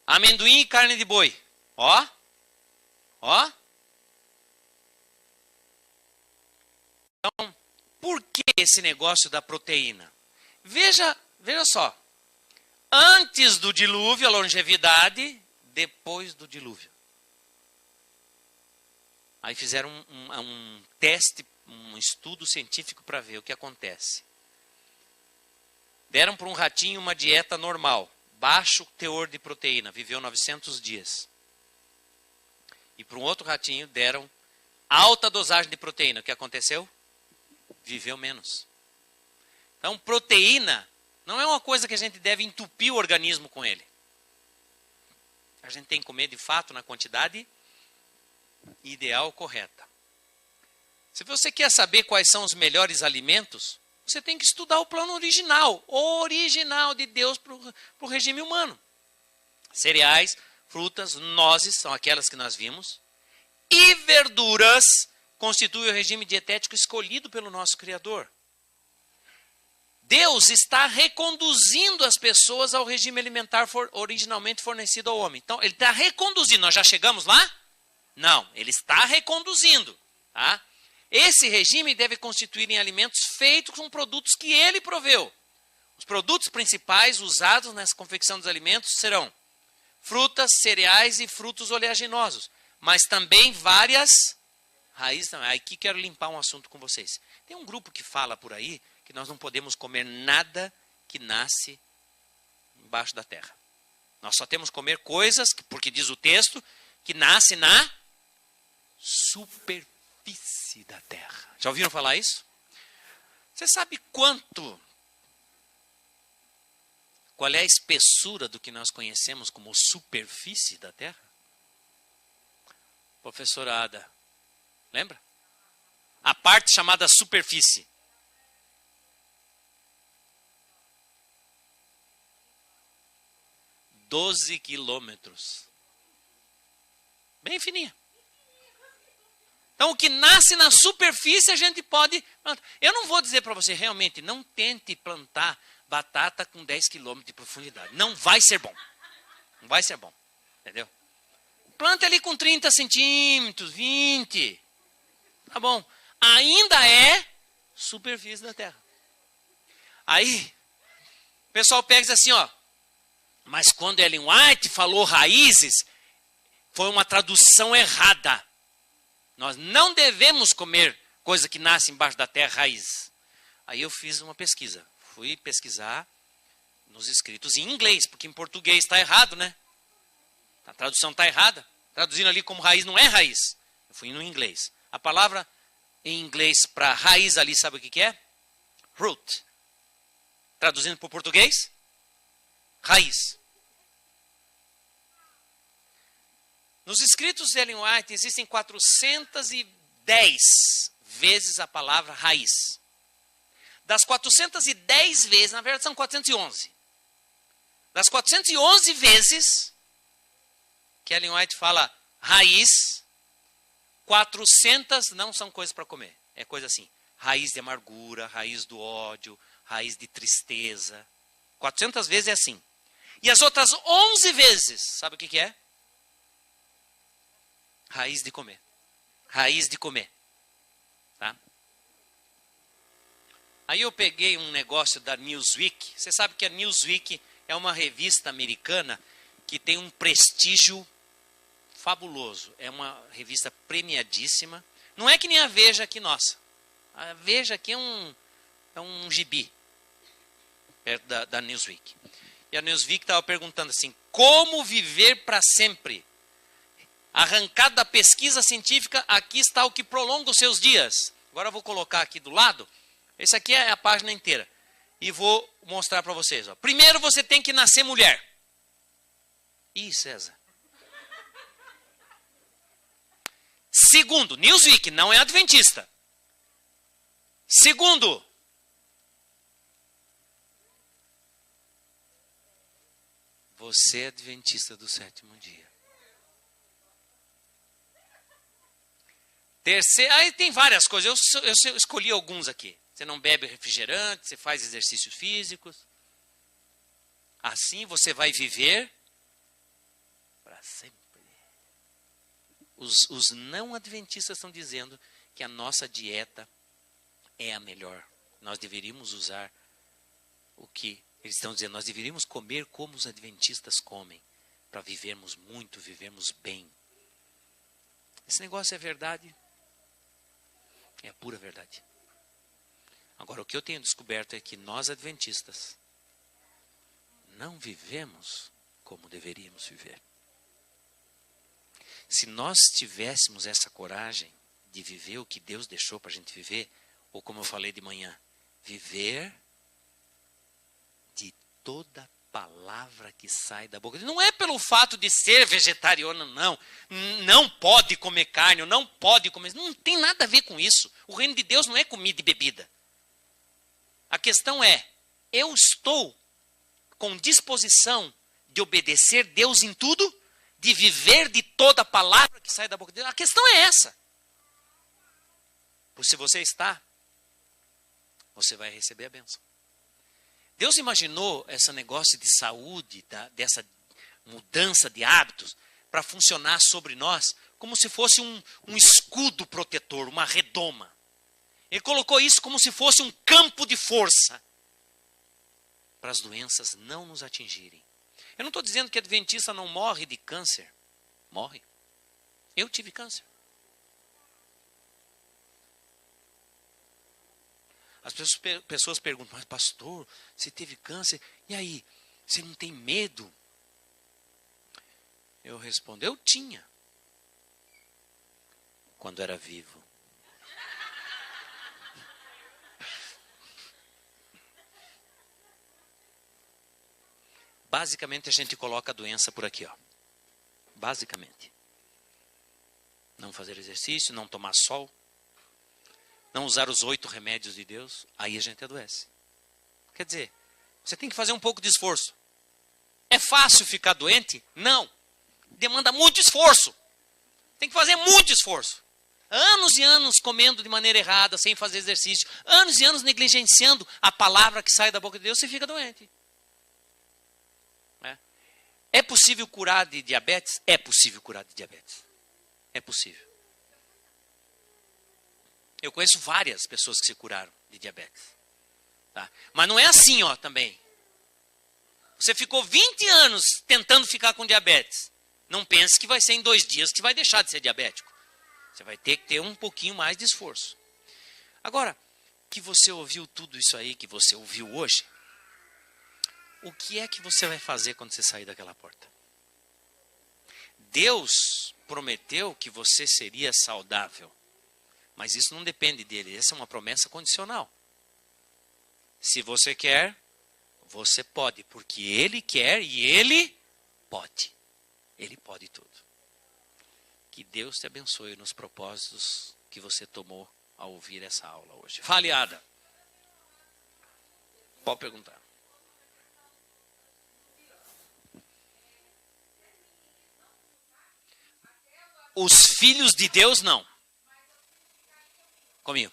Amendoim e carne de boi. Ó. Então, por que esse negócio da proteína? Veja só. Antes do dilúvio, a longevidade, depois do dilúvio. Aí fizeram um teste, um estudo científico para ver o que acontece. Deram para um ratinho uma dieta normal, baixo teor de proteína, viveu 900 dias. E para um outro ratinho deram alta dosagem de proteína. O que aconteceu? Viveu menos. Então, proteína não é uma coisa que a gente deve entupir o organismo com ele. A gente tem que comer, de fato, na quantidade ideal, correta. Se você quer saber quais são os melhores alimentos, você tem que estudar o plano original de Deus para o regime humano. Cereais, frutas, nozes, são aquelas que nós vimos, e verduras constituem o regime dietético escolhido pelo nosso Criador. Deus está reconduzindo as pessoas ao regime alimentar originalmente fornecido ao homem. Então, ele está reconduzindo. Nós já chegamos lá? Não, ele está reconduzindo. Tá? Esse regime deve constituir em alimentos feitos com produtos que ele proveu. Os produtos principais usados nessa confecção dos alimentos serão frutas, cereais e frutos oleaginosos. mas também várias raízes. Aqui quero limpar um assunto com vocês. Tem um grupo que fala por aí que nós não podemos comer nada que nasce embaixo da terra. Nós só temos que comer coisas, porque diz o texto, que nasce na superfície da terra. Já ouviram falar isso? Você sabe qual é a espessura do que nós conhecemos como superfície da terra? Professora Ada, lembra? A parte chamada superfície. $12 quilômetros. Bem fininha. Então, o que nasce na superfície, a gente pode plantar. Eu não vou dizer para você, realmente, não tente plantar batata com 10 quilômetros de profundidade. Não vai ser bom. Não vai ser bom. Entendeu? Planta ali com 30 centímetros, 20. Tá bom. Ainda é superfície da terra. Aí, o pessoal pega e diz assim, ó. Mas quando Ellen White falou raízes, foi uma tradução errada. Nós não devemos comer coisa que nasce embaixo da terra, raiz. Aí eu fiz uma pesquisa. Fui pesquisar nos escritos em inglês, porque em português está errado, né? A tradução está errada. Traduzindo ali como raiz, não é raiz. Eu fui no inglês. A palavra em inglês para raiz ali, sabe o que é? Root. Traduzindo para o português, raiz. Nos escritos de Ellen White existem 410 vezes a palavra raiz. Das 410 vezes, na verdade são 411. Das 411 vezes que Ellen White fala raiz, 400 não são coisas para comer. É coisa assim, raiz de amargura, raiz do ódio, raiz de tristeza. 400 vezes é assim. E as outras 11 vezes, sabe o que é? Raiz de comer. Raiz de comer. Tá? Aí eu peguei um negócio da Newsweek. Você sabe que a Newsweek é uma revista americana que tem um prestígio fabuloso. É uma revista premiadíssima. Não é que nem a Veja aqui nossa. A Veja aqui é um gibi. Perto da Newsweek. E a Newsweek estava perguntando assim, como viver para sempre? Arrancado da pesquisa científica, aqui está o que prolonga os seus dias. Agora eu vou colocar aqui do lado. Esse aqui é a página inteira. E vou mostrar para vocês. Ó. Primeiro você tem que nascer mulher. Ih, César. Segundo, Newsweek não é adventista. Segundo, você é adventista do sétimo dia. Terceiro, aí tem várias coisas, eu escolhi alguns aqui. Você não bebe refrigerante, você faz exercícios físicos. Assim você vai viver para sempre. Os não adventistas estão dizendo que a nossa dieta é a melhor. Nós deveríamos usar o que eles estão dizendo. Nós deveríamos comer como os adventistas comem, para vivermos muito, vivermos bem. Esse negócio é verdade? É a pura verdade. Agora, o que eu tenho descoberto é que nós adventistas não vivemos como deveríamos viver. Se nós tivéssemos essa coragem de viver o que Deus deixou para a gente viver, ou como eu falei de manhã, viver de toda palavra que sai da boca. Não é pelo fato de ser vegetariano, não. Não pode comer carne, ou não pode comer. Não tem nada a ver com isso. O reino de Deus não é comida e bebida. A questão é, eu estou com disposição de obedecer Deus em tudo, de viver de toda palavra que sai da boca de Deus. A questão é essa. Pois se você está, você vai receber a bênção. Deus imaginou esse negócio de saúde, dessa mudança de hábitos, para funcionar sobre nós como se fosse um escudo protetor, uma redoma. Ele colocou isso como se fosse um campo de força para as doenças não nos atingirem. Eu não estou dizendo que adventista não morre de câncer. Morre. Eu tive câncer. As pessoas perguntam, mas pastor, você teve câncer, e aí, você não tem medo? Eu respondo, eu tinha. Quando era vivo. Basicamente, a gente coloca a doença por aqui, ó. Basicamente. Não fazer exercício, não tomar sol, não usar os 8 remédios de Deus, aí a gente adoece. Quer dizer, você tem que fazer um pouco de esforço. É fácil ficar doente? Não. Demanda muito esforço. Tem que fazer muito esforço. Anos e anos comendo de maneira errada, sem fazer exercício. Anos e anos negligenciando a palavra que sai da boca de Deus, você fica doente. É possível curar de diabetes? É possível curar de diabetes. É possível. Eu conheço várias pessoas que se curaram de diabetes. Tá? Mas não é assim, ó, também. Você ficou 20 anos tentando ficar com diabetes. Não pense que vai ser em 2 dias que vai deixar de ser diabético. Você vai ter que ter um pouquinho mais de esforço. Agora, que você ouviu tudo isso aí que você ouviu hoje, o que é que você vai fazer quando você sair daquela porta? Deus prometeu que você seria saudável. Mas isso não depende dele. Essa é uma promessa condicional. Se você quer, você pode. Porque ele quer e ele pode. Ele pode tudo. Que Deus te abençoe nos propósitos que você tomou ao ouvir essa aula hoje. Fale, Ada. Pode perguntar. Os filhos de Deus, não. Comigo.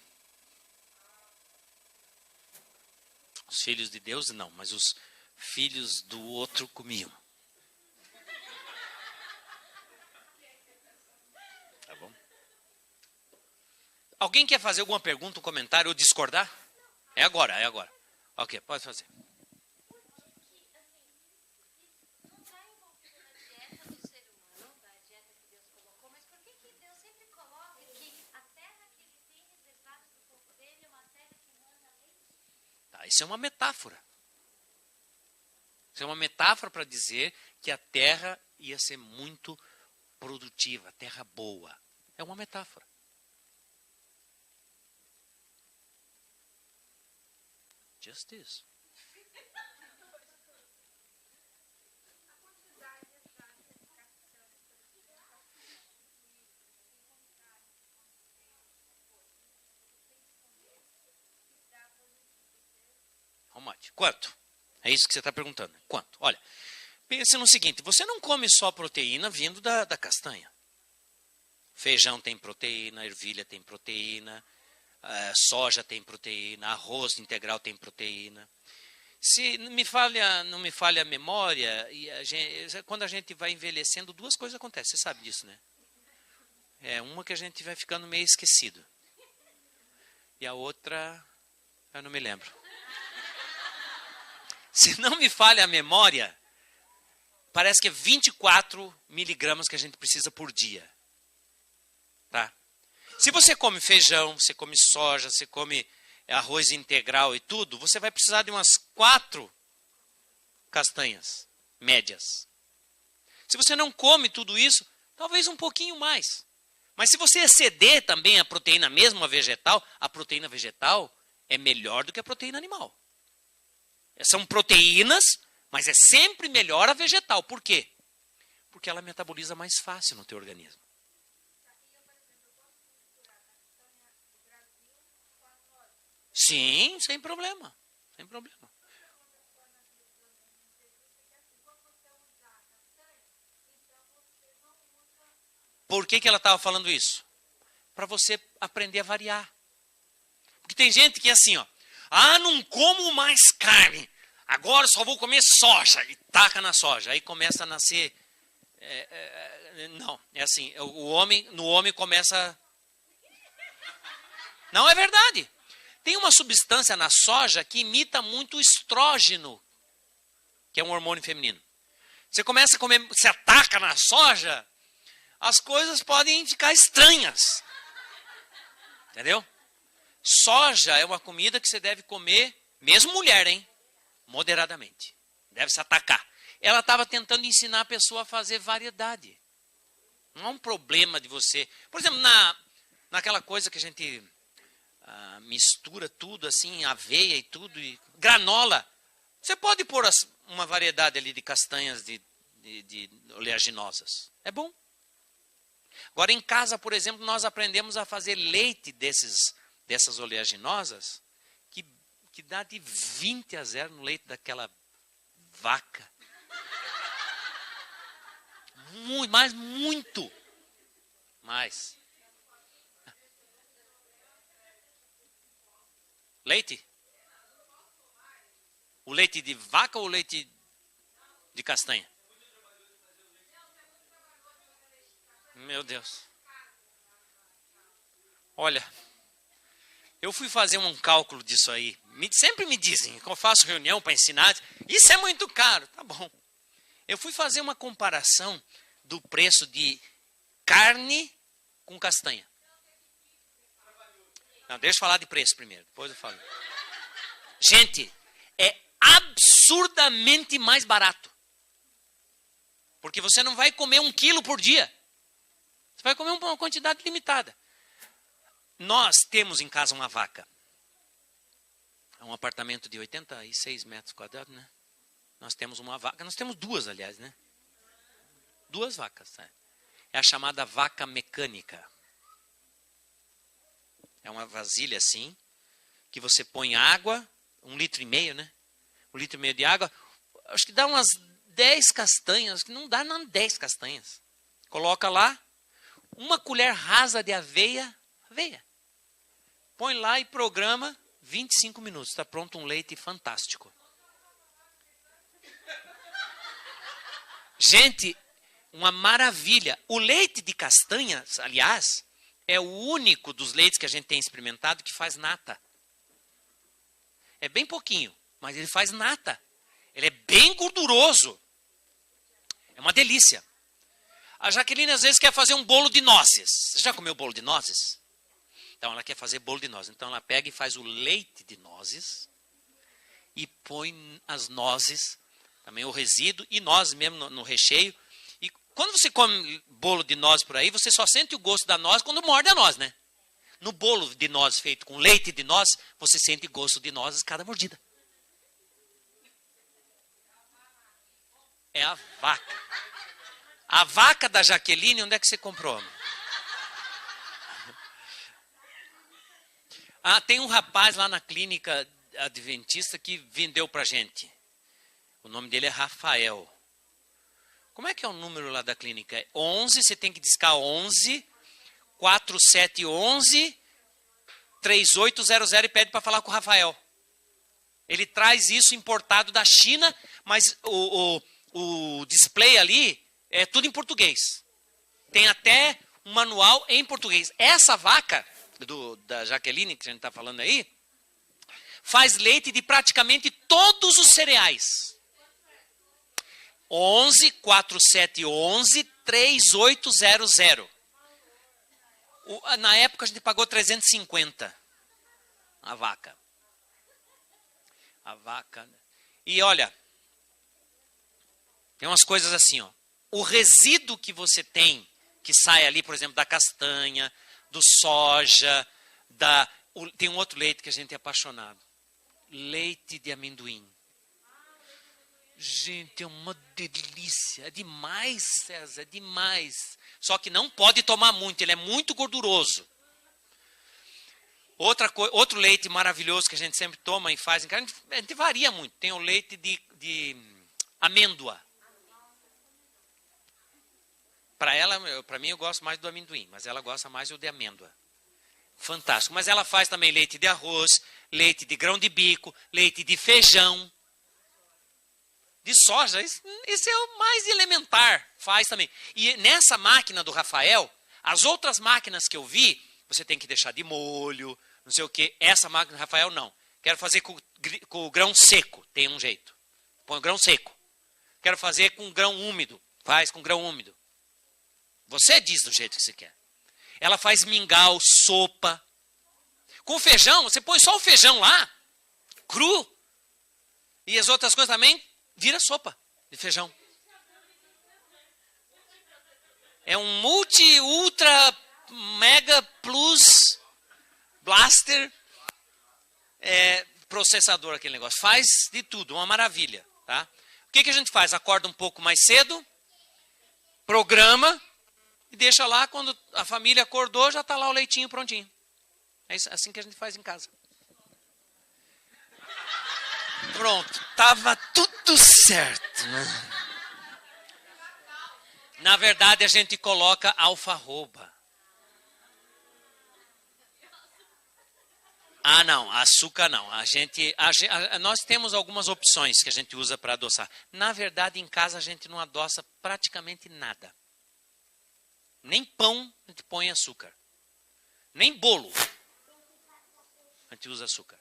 Os filhos de Deus, não. Mas os filhos do outro comiam. Tá bom? Alguém quer fazer alguma pergunta, um comentário ou discordar? É agora, é agora. Ok, pode fazer. Isso é uma metáfora. Isso é uma metáfora para dizer que a terra ia ser muito produtiva, terra boa. É uma metáfora. Just isso. Quanto? É isso que você está perguntando. Quanto? Olha, pense no seguinte, você não come só proteína vindo da castanha. Feijão tem proteína, ervilha tem proteína, soja tem proteína, arroz integral tem proteína. Se não me falha a memória, quando a gente vai envelhecendo, 2 coisas acontecem, você sabe disso, né? Uma que a gente vai ficando meio esquecido. E a outra, eu não me lembro. Se não me falha a memória, parece que é 24 miligramas que a gente precisa por dia. Tá? Se você come feijão, você come soja, você come arroz integral e tudo, você vai precisar de umas 4 castanhas médias. Se você não come tudo isso, talvez um pouquinho mais. Mas se você exceder também a proteína mesmo, a proteína vegetal é melhor do que a proteína animal. São proteínas, mas é sempre melhor a vegetal. Por quê? Porque ela metaboliza mais fácil no teu organismo. Sim, sem problema. Sem problema. Por que ela estava falando isso? Para você aprender a variar. Porque tem gente que é assim, ó. Não como mais carne. Agora só vou comer soja. E taca na soja. Aí começa a nascer... não, é assim. No homem começa... Não, é verdade. Tem uma substância na soja que imita muito o estrógeno, que é um hormônio feminino. Você começa a comer... Você ataca na soja... as coisas podem ficar estranhas. Entendeu? Soja é uma comida que você deve comer, mesmo mulher, hein? Moderadamente. Deve se atacar. Ela estava tentando ensinar a pessoa a fazer variedade. Não é um problema de você... Por exemplo, naquela coisa que a gente mistura tudo, assim, aveia e tudo, e granola. Você pode pôr uma variedade ali de castanhas de oleaginosas. É bom. Agora, em casa, por exemplo, nós aprendemos a fazer leite dessas oleaginosas que dá de 20-0 no leite daquela vaca. Muito, mas muito mais. Leite? O leite de vaca ou o leite de castanha? Meu Deus. Olha, eu fui fazer um cálculo disso aí. Sempre me dizem que eu faço reunião para ensinar. Isso é muito caro. Tá bom. Eu fui fazer uma comparação do preço de carne com castanha. Não, deixa eu falar de preço primeiro, depois eu falo. Gente, é absurdamente mais barato. Porque você não vai comer 1 quilo por dia. Você vai comer uma quantidade limitada. Nós temos em casa uma vaca. É um apartamento de 86 metros quadrados, né? Nós temos uma vaca. Nós temos 2, aliás, né? 2 vacas. Né? É a chamada vaca mecânica. É uma vasilha assim, que você põe água, 1,5 litro, né? 1,5 litro de água. Acho que dá umas 10 castanhas, que não dá não 10 castanhas. Coloca lá, 1 colher rasa de aveia. Põe lá e programa 25 minutos. Está pronto um leite fantástico. Gente, uma maravilha. O leite de castanhas, aliás, é o único dos leites que a gente tem experimentado que faz nata. É bem pouquinho, mas ele faz nata. Ele é bem gorduroso. É uma delícia. A Jaqueline às vezes quer fazer um bolo de nozes. Você já comeu bolo de nozes? Então ela quer fazer bolo de nozes. Então ela pega e faz o leite de nozes e põe as nozes, também o resíduo e nozes mesmo no recheio. E quando você come bolo de nozes por aí, você só sente o gosto da noz quando morde a noz, né? No bolo de nozes feito com leite de nozes, você sente gosto de nozes cada mordida. É a vaca. A vaca da Jaqueline, onde é que você comprou? Tem um rapaz lá na clínica adventista que vendeu pra gente. O nome dele é Rafael. Como é que é o número lá da clínica? É 11, você tem que discar 11, 4711, 3800 e pede para falar com o Rafael. Ele traz isso importado da China, mas o display ali é tudo em português. Tem até um manual em português. Essa vaca da Jaqueline, que a gente está falando aí, faz leite de praticamente todos os cereais. 11 4711 3800. Na época a gente pagou 350 a vaca. A vaca. E olha, tem umas coisas assim, ó. O resíduo que você tem, que sai ali, por exemplo, da castanha, do soja, tem um outro leite que a gente é apaixonado. Leite de amendoim. Gente, é uma delícia. É demais, César, é demais. Só que não pode tomar muito, ele é muito gorduroso. Outro leite maravilhoso que a gente sempre toma e faz em casa, a gente varia muito. Tem o leite de amêndoa. Para mim eu gosto mais do amendoim, mas ela gosta mais do de amêndoa. Fantástico. Mas ela faz também leite de arroz, leite de grão de bico, leite de feijão. De soja, isso é o mais elementar, faz também. E nessa máquina do Rafael, as outras máquinas que eu vi, você tem que deixar de molho, não sei o quê. Essa máquina do Rafael, não. Quero fazer com o grão seco, tem um jeito. Põe o grão seco. Quero fazer com grão úmido, faz com grão úmido. Você diz do jeito que você quer. Ela faz mingau, sopa. Com feijão, você põe só o feijão lá, cru. E as outras coisas também, vira sopa de feijão. É um multi, ultra, mega, plus, blaster, processador aquele negócio. Faz de tudo, uma maravilha. Tá? O que a gente faz? Acorda um pouco mais cedo, programa e deixa lá, quando a família acordou, já está lá o leitinho prontinho. É assim que a gente faz em casa. Pronto, estava tudo certo. Né? Na verdade, a gente coloca alfarroba. Ah, não, açúcar não. Nós temos algumas opções que a gente usa para adoçar. Na verdade, em casa a gente não adoça praticamente nada. Nem pão a gente põe açúcar. Nem bolo a gente usa açúcar.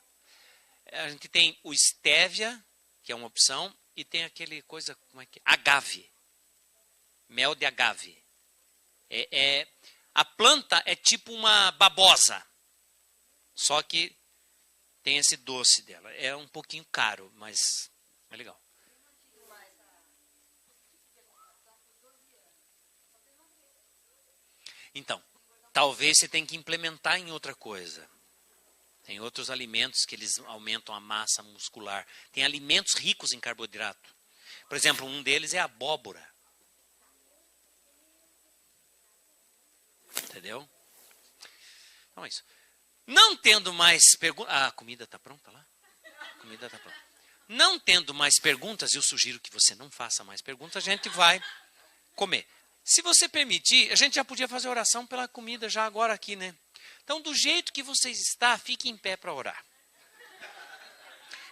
A gente tem o stevia, que é uma opção, e tem aquele coisa, como é que é? Agave. Mel de agave. A planta é tipo uma babosa. Só que tem esse doce dela. É um pouquinho caro, mas é legal. Então, talvez você tenha que implementar em outra coisa. Tem outros alimentos que eles aumentam a massa muscular. Tem alimentos ricos em carboidrato. Por exemplo, um deles é a abóbora. Entendeu? Então é isso. Não tendo mais perguntas... a comida está pronta lá? A comida está pronta. Não tendo mais perguntas, eu sugiro que você não faça mais perguntas, a gente vai comer. Se você permitir, a gente já podia fazer oração pela comida já agora aqui, né? Então, do jeito que vocês estão, fique em pé para orar.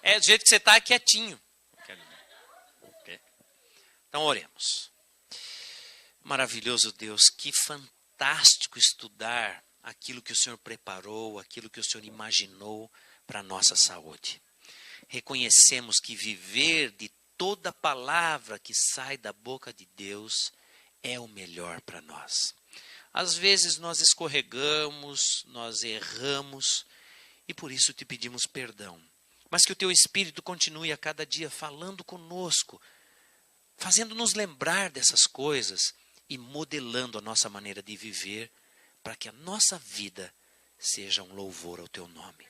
Do jeito que você está, quietinho. Okay. Então, oremos. Maravilhoso Deus, que fantástico estudar aquilo que o Senhor preparou, aquilo que o Senhor imaginou para a nossa saúde. Reconhecemos que viver de toda palavra que sai da boca de Deus é o melhor para nós. Às vezes nós escorregamos, nós erramos, e por isso te pedimos perdão. Mas que o teu Espírito continue a cada dia falando conosco, fazendo-nos lembrar dessas coisas e modelando a nossa maneira de viver, para que a nossa vida seja um louvor ao teu nome.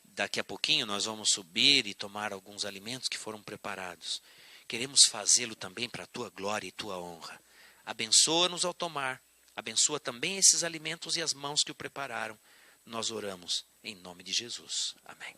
Daqui a pouquinho nós vamos subir e tomar alguns alimentos que foram preparados. Queremos fazê-lo também para a tua glória e tua honra. Abençoa-nos ao tomar. Abençoa também esses alimentos e as mãos que o prepararam. Nós oramos em nome de Jesus. Amém.